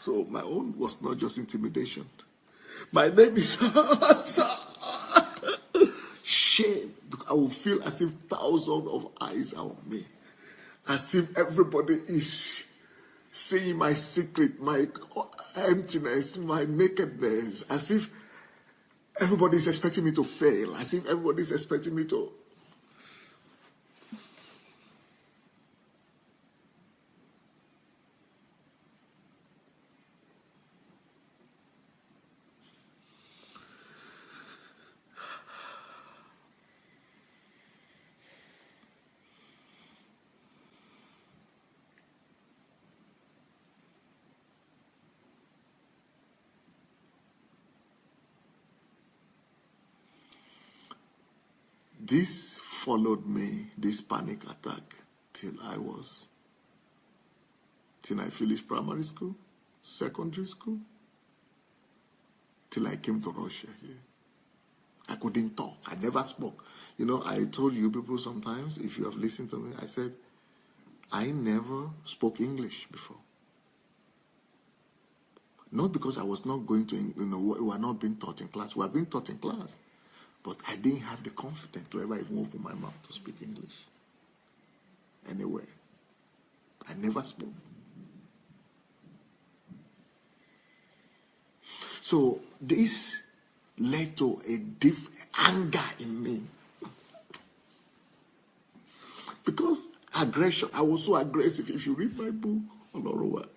So my own was not just intimidation. My name is shame. I will feel as if thousands of eyes are on me. As if everybody is seeing my secret, my emptiness, my nakedness. As if everybody is expecting me to fail. As if everybody is expecting me to... This followed me, this panic attack, till I finished primary school, secondary school, till I came to Russia here. I couldn't talk. I never spoke. You know, I told you people sometimes, if you have listened to me, I said, I never spoke English before. Not because I was not going to, we were not being taught in class. We were being taught in class. But I didn't have the confidence to ever even open my mouth to speak English. Anywhere. I never spoke. So this led to a deep anger in me. Because aggression, I was so aggressive. If you read my book, Olorowa,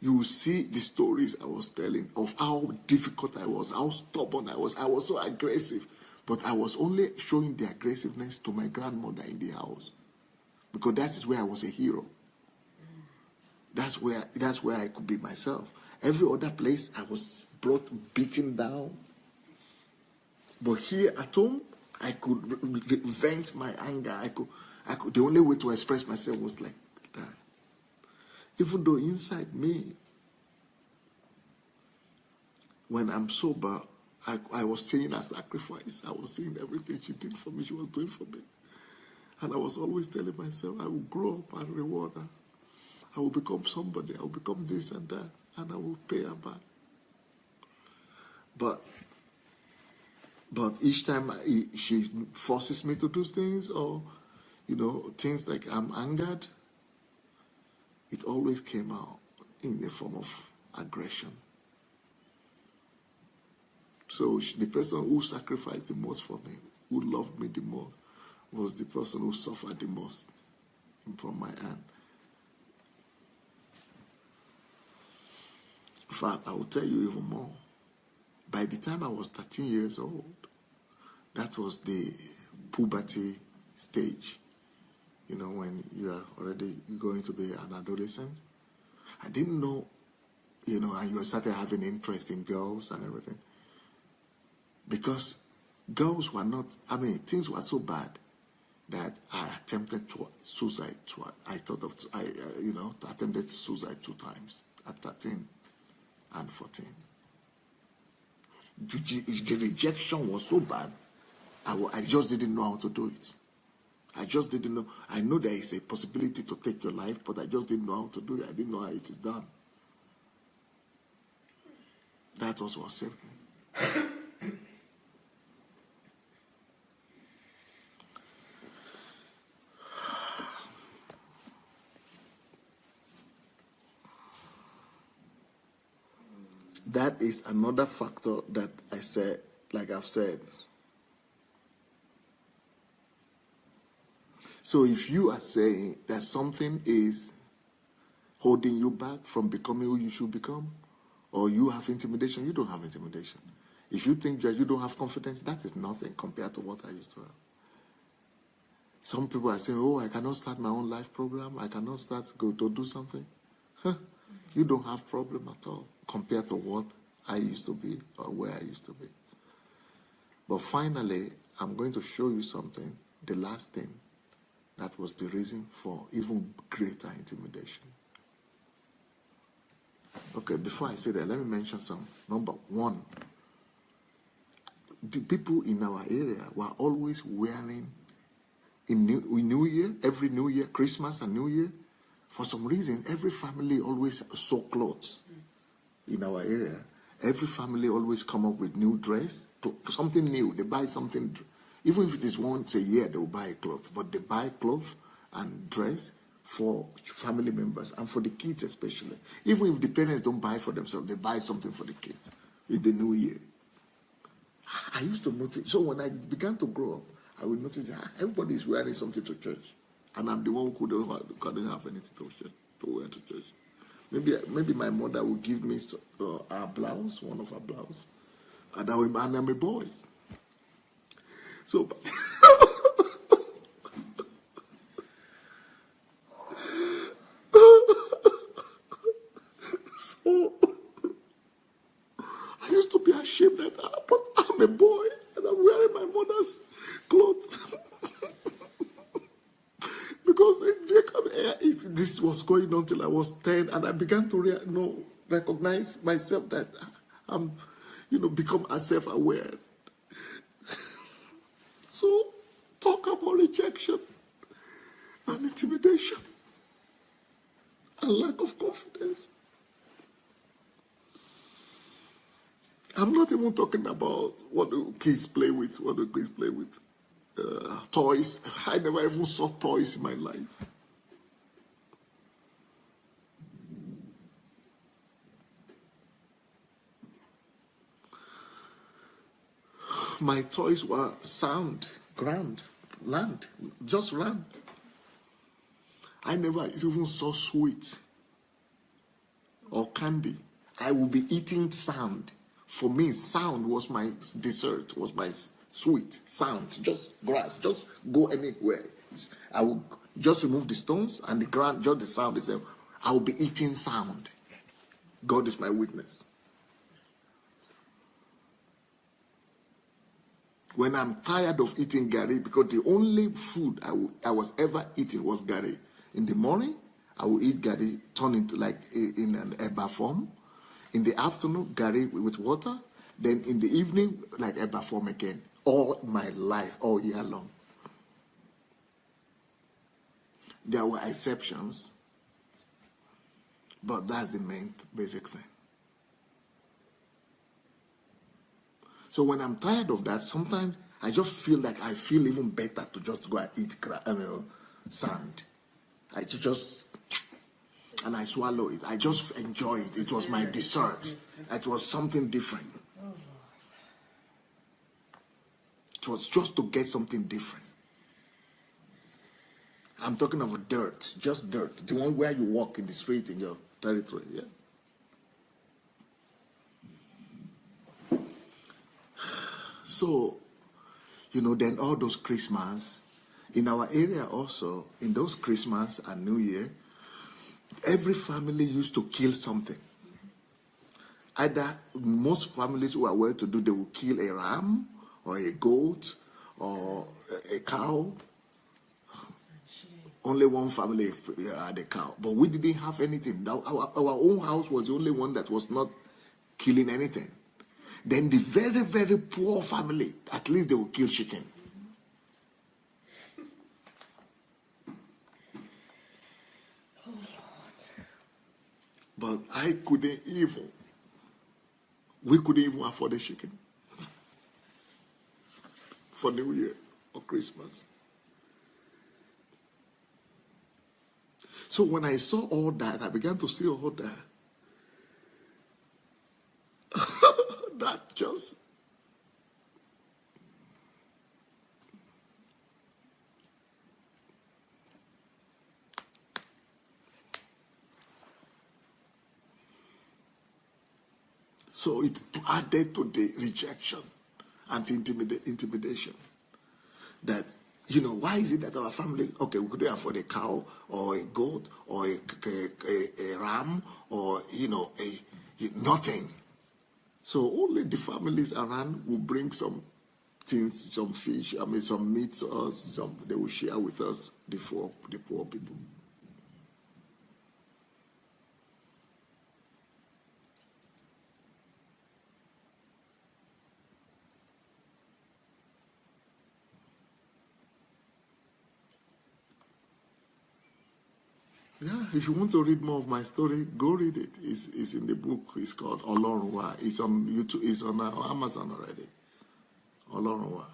you will see the stories I was telling of how difficult I was, how stubborn I was. I was so aggressive. But I was only showing the aggressiveness to my grandmother in the house. Because that is where I was a hero. That's where I could be myself. Every other place I was beaten down. But here at home, I could vent my anger. I could. The only way to express myself was like that. Even though inside me, when I'm sober, I was seeing a sacrifice. I was seeing everything she did for me, she was doing for me. And I was always telling myself, I will grow up and reward her. I will become somebody. I will become this and that. And I will pay her back. But each time she forces me to do things, or, things like I'm angered, it always came out in the form of aggression. So the person who sacrificed the most for me, who loved me the most, was the person who suffered the most from my hand. In fact, I will tell you even more. By the time I was 13 years old, that was the puberty stage. When you are already going to be an adolescent. I didn't know, and you started having interest in girls and everything. Because girls were not, things were so bad. that I attempted suicide. Attempted suicide 2 times at 13 and 14. The rejection was so bad, I just didn't know how to do it. I just didn't know. I know there is a possibility to take your life, but I just didn't know how to do it. I didn't know how it is done. That was what saved me. That is another factor that I said, like I've said. So if you are saying that something is holding you back from becoming who you should become, or you have intimidation, you don't have intimidation. If you think that you don't have confidence, that is nothing compared to what I used to have. Some people are saying, oh, I cannot start my own life program. I cannot go to do something. You don't have problem at all compared to what I used to be or where I used to be. But finally, I'm going to show you something, the last thing, that was the reason for even greater intimidation. Okay, before I say that, let me mention some. Number one, the people in our area were always wearing, in New Year, every New Year, Christmas and New Year, for some reason, every family always sew clothes in our area. Every family always come up with new dress, something new. They buy something, even if it is once a year, they will buy clothes. But they buy clothes and dress for family members and for the kids especially. Even if the parents don't buy for themselves, they buy something for the kids in the New Year. I used to notice. So when I began to grow up, I would notice that everybody is wearing something to church. And I'm the one who couldn't have anything to wear to church. Maybe my mother would give me a blouse, one of her blouse, and I'm a boy. So, I used to be ashamed that I'm a boy and I'm wearing my mother's clothes. Because this was going on till I was 10, and I began to recognize myself that I'm, become self-aware. So, talk about rejection and intimidation and lack of confidence. I'm not even talking about what do kids play with, toys. I never even saw toys in my life. My toys were sound, grand, land, just land. I never even saw sweet or candy. I would be eating sound. For me, sound was my dessert, was my sweet sound. Just grass, just go anywhere. I would just remove the stones and the ground, just the sound itself. I will be eating sound. God is my witness. When I'm tired of eating gari, because the only food I was ever eating was gari. In the morning, I will eat gari, turn into like in an eba form. In the afternoon, gari with water. Then in the evening, like eba form again. All my life, all year long. There were exceptions, but that's the main basic thing. So when I'm tired of that, sometimes I just feel like I feel even better to just go and eat sand. And I swallow it. I just enjoy it. It was my dessert. It was something different. It was just to get something different. I'm talking of dirt, just dirt. The one where you walk in the street in your territory, yeah? So, then all those Christmas, in our area also, in those Christmas and New Year, every family used to kill something. Either most families who are well-to-do, they will kill a ram or a goat or a cow only one family had a cow, but we didn't have anything. Our own house was the only one that was not killing anything. Then the very, very poor family, at least they will kill chicken. Oh, Lord. But we couldn't even afford a chicken for New Year or Christmas. So when I saw all that, I began to see all that. That just... So it added to the rejection and intimidation. That, why is it that our family, okay, we couldn't afford a cow or a goat or a ram or, nothing. So only the families around will bring some things, some fish, some meat to us, they will share with us, the poor people. Yeah, if you want to read more of my story, go read it. It's in the book. It's called Olorunwa. It's on YouTube. It's on Amazon already. Olorunwa.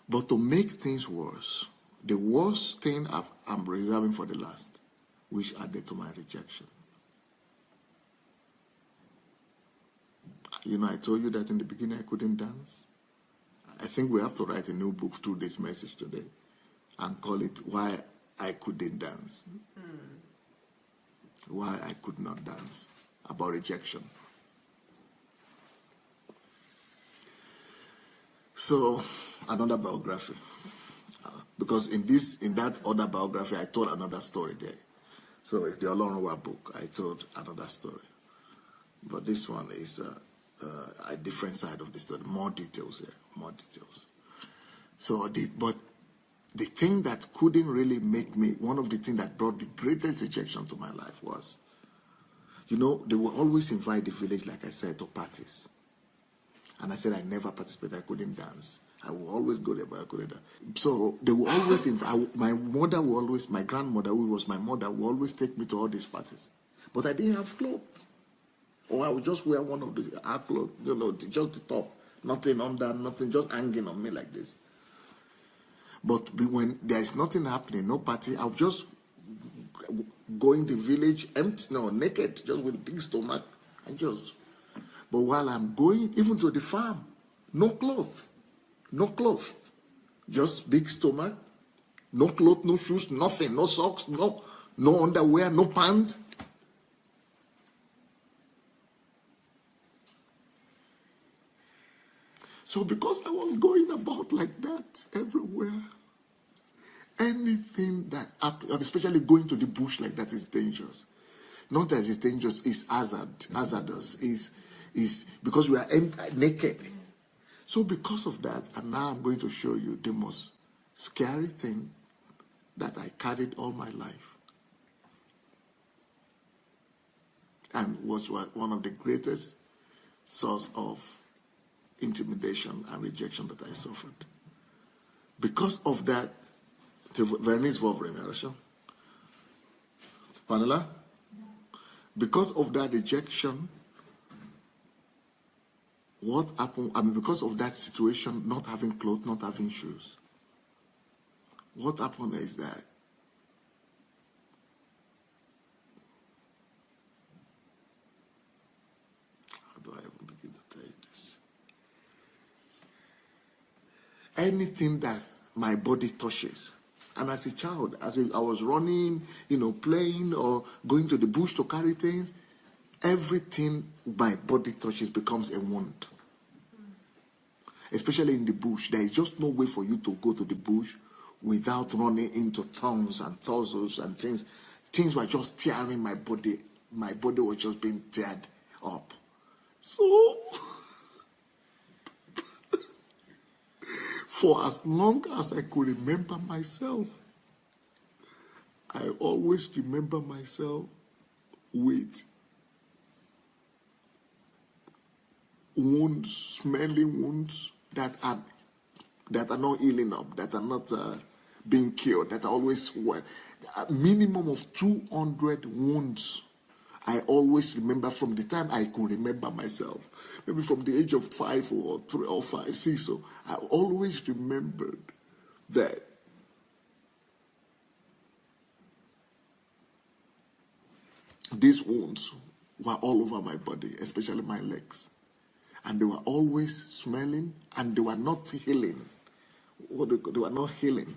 But to make things worse, the worst thing I'm reserving for the last, which added to my rejection. I told you that in the beginning I couldn't dance. I think we have to write a new book through this message today and call it Why I Couldn't Dance. Why I could not dance. About rejection. So, another biography. Because in that other biography, I told another story there. So, in the Olorunwa book, I told another story. But this one is a different side of the story. More details here. More details. So, but the thing that couldn't really make me, one of the things that brought the greatest rejection to my life was, they will always invite the village, like I said, to parties. And I said I never participated, I couldn't dance. I will always go there, but I couldn't dance. So they will always invite, my grandmother, who was my mother, will always take me to all these parties. But I didn't have clothes. Or I would just wear one of the clothes, just the top. Nothing under, nothing, just hanging on me like this. But when there is nothing happening, no party, I'll just go in the village empty, naked, just with a big stomach, and just. But while I'm going, even to the farm, no clothes, just big stomach, no clothes, no shoes, nothing, no socks, no underwear, no pants. So because I was going about like that everywhere, anything that happened, especially going to the bush like that, is dangerous. Not that it's dangerous, it's hazardous, is because we are naked. So because of that, and now I'm going to show you the most scary thing that I carried all my life. And was one of the greatest source of intimidation and rejection that I suffered. Because of that, Vernice Vovre, Pamela, because of that rejection, what happened? Because of that situation, not having clothes, not having shoes, what happened is that how do I even begin to tell you this? Anything that my body touches, and as a child, as I was running, playing or going to the bush to carry things, everything my body touches becomes a wound. Especially in the bush, there is just no way for you to go to the bush without running into thorns and thistles and things. Things were just tearing my body. My body was just being teared up. So, for as long as I could remember myself, I always remember myself with wounds, smelling wounds that are not healing up, that are not being cured, that are always a minimum of 200 wounds. I always remember from the time I could remember myself, maybe from the age of 5 or 3 or 5, 6. So I always remembered that these wounds were all over my body, especially my legs. And they were always smelling, and they were not healing. They were not healing.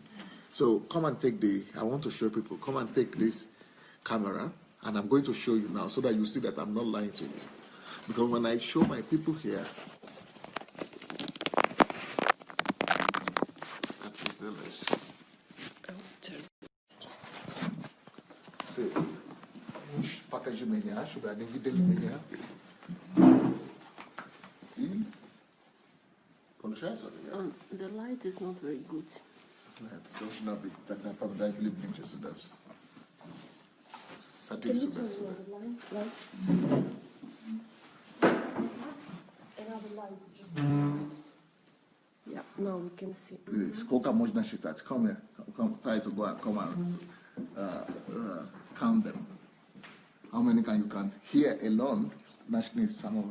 So come and take I want to show people, come and take this camera, and I'm going to show you now so that you see that I'm not lying to you. Because when I show my people here, see, package me here, should I need to me here? The light is not very good. Should not be that probably pictures of those. Can you turn another light? Another light, just yeah, now we can see. Please, come here. Come, try to go and come and count them. How many can you count? Here alone, nationally, some of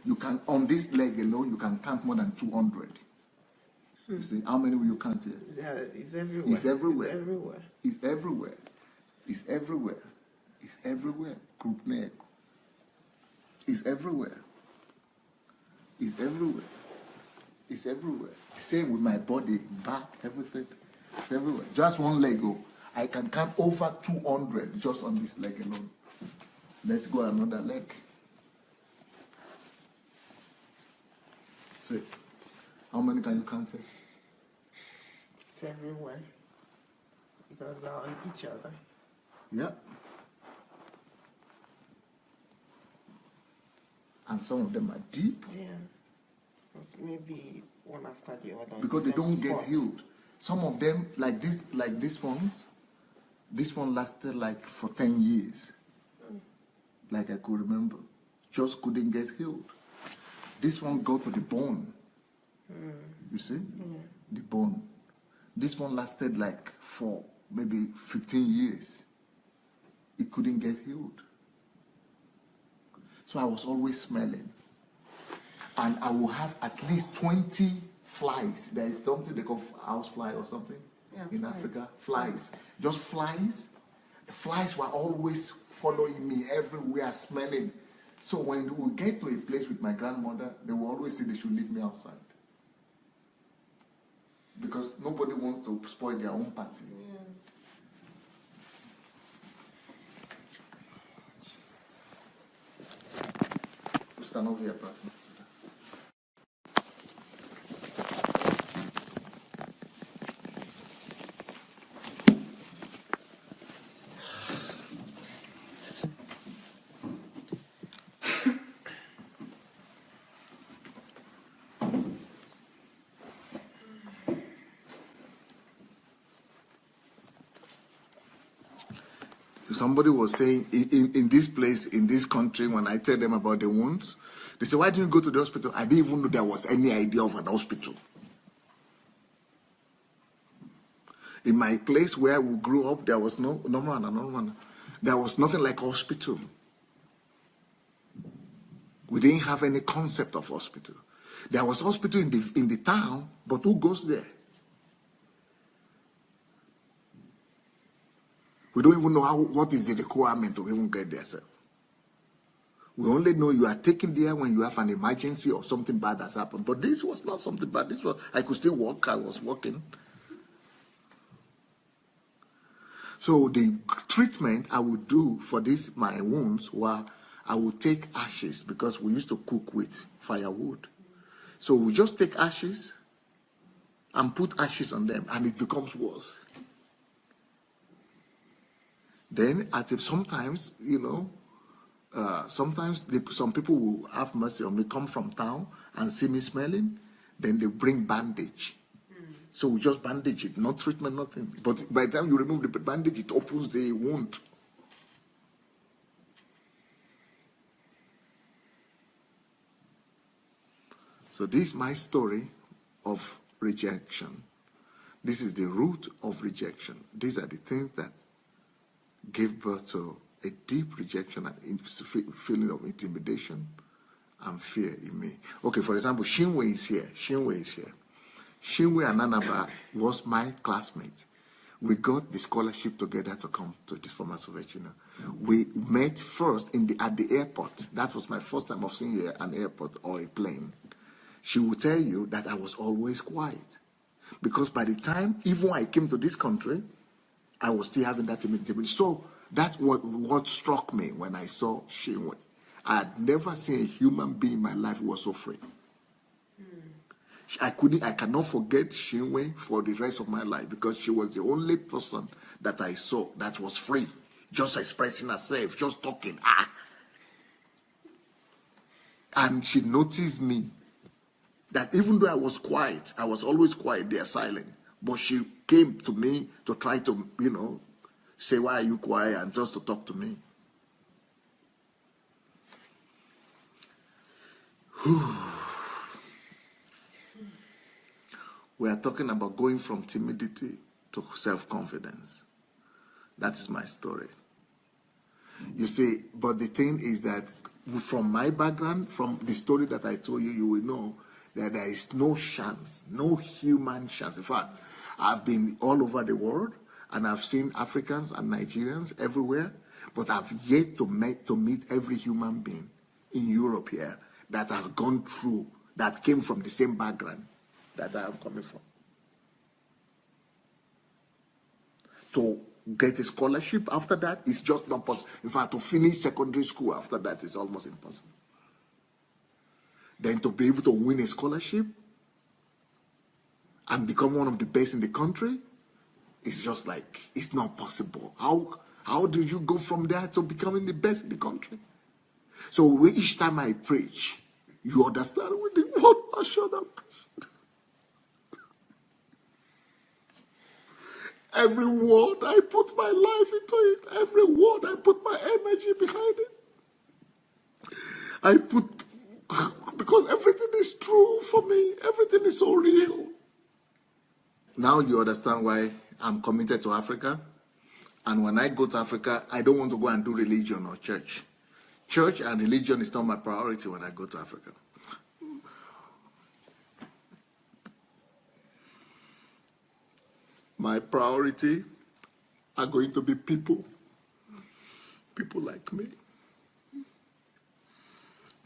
you can, on this leg alone, you can count more than 200. You see, how many will you count here? Yeah, it's everywhere. It's everywhere. It's everywhere. It's everywhere. It's everywhere. It's everywhere. Group neck. It's everywhere. It's everywhere. It's everywhere. The same with my body, back, everything. It's everywhere. Just one leg. I can count over 200 just on this leg alone. Let's go another leg. See, how many can you count here? It's everywhere. Because they're on each other. Yeah. And some of them are deep. Yeah. It's maybe one after the other. Because they don't get healed. Some of them, like this one lasted like for 10 years. Like I could remember. Just couldn't get healed. This one got to the bone. You see? The bone. This one lasted like for maybe 15 years. It couldn't get healed. So I was always smelling. And I will have at least 20 flies. There is something they call house fly or something in flies. Africa. Flies. Just flies. Flies were always following me everywhere, smelling. So when we get to a place with my grandmother, they will always say they should leave me outside. Because nobody wants to spoil their own party. Stand over your partner. Somebody was saying in this place, in this country, when I tell them about the wounds, they say, why didn't you go to the hospital? I didn't even know there was any idea of an hospital. In my place where we grew up, there was no one. There was nothing like hospital. We didn't have any concept of hospital. There was hospital in the town, but who goes there? We don't even know what is the requirement to even get there, sir. We only know you are taken there when you have an emergency or something bad has happened. But this was not something bad. This was, I could still walk. I was walking. So the treatment I would do for my wounds were, I would take ashes, because we used to cook with firewood. So we just take ashes and put ashes on them, and it becomes worse. Then sometimes, sometimes some people will have mercy on me, come from town and see me smelling, then they bring bandage So we just bandage it, no treatment, nothing. But by the time you remove the bandage, it opens the wound. So this is my story of rejection. This is the root of rejection. These are the things that gave birth to a deep rejection and feeling of intimidation and fear in me. Okay, for example, Shinwe is here. Shinwe is here. Shinwe and Anaba was my classmate. We got the scholarship together to come to this former Soviet Union. We met first at the airport. That was my first time of seeing an airport or a plane. She would tell you that I was always quiet. Because by the time, even when I came to this country, I was still having that timidity. So that's what struck me when I saw Shinwe. I had never seen a human being in my life who was so free. I cannot forget Shinwe for the rest of my life because she was the only person that I saw that was free, just expressing herself, just talking. And she noticed me. That even though I was quiet, I was always quiet, they are silent. But she came to me to try to, say, why are you quiet? And just to talk to me. We are talking about going from timidity to self-confidence. That is my story. You see, but the thing is that from my background, from the story that I told you, you will know that there is no chance, no human chance. In fact, I've been all over the world and I've seen Africans and Nigerians everywhere, but I've yet to meet every human being in Europe here that has gone through, that came from the same background that I am coming from. To get a scholarship after that is just not possible. In fact, to finish secondary school after that is almost impossible. Then to be able to win a scholarship and become one of the best in the country, it's just like, it's not possible. How do you go from there to becoming the best in the country? So each time I preach, you understand with the word passion I preach. Every word I put my life into it. Every word I put my energy behind it. Because everything is true for me. Everything is so real. Now you understand why I'm committed to Africa. And when I go to Africa, I don't want to go and do religion or church. Church and religion is not my priority when I go to Africa. My priority are going to be people. People like me.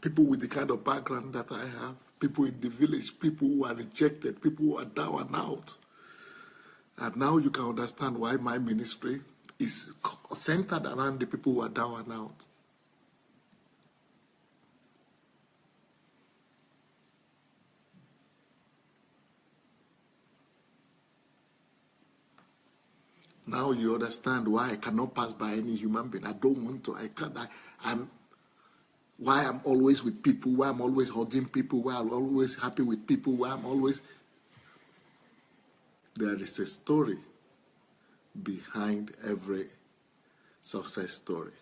People with the kind of background that I have. People in the village. People who are rejected. People who are down and out. And now you can understand why my ministry is centered around the people who are down and out. Now you understand why I cannot pass by any human being. I don't want to. I can't. Why I'm always with people, why I'm always hugging people, why I'm always happy with people, why I'm always... There is a story behind every success story.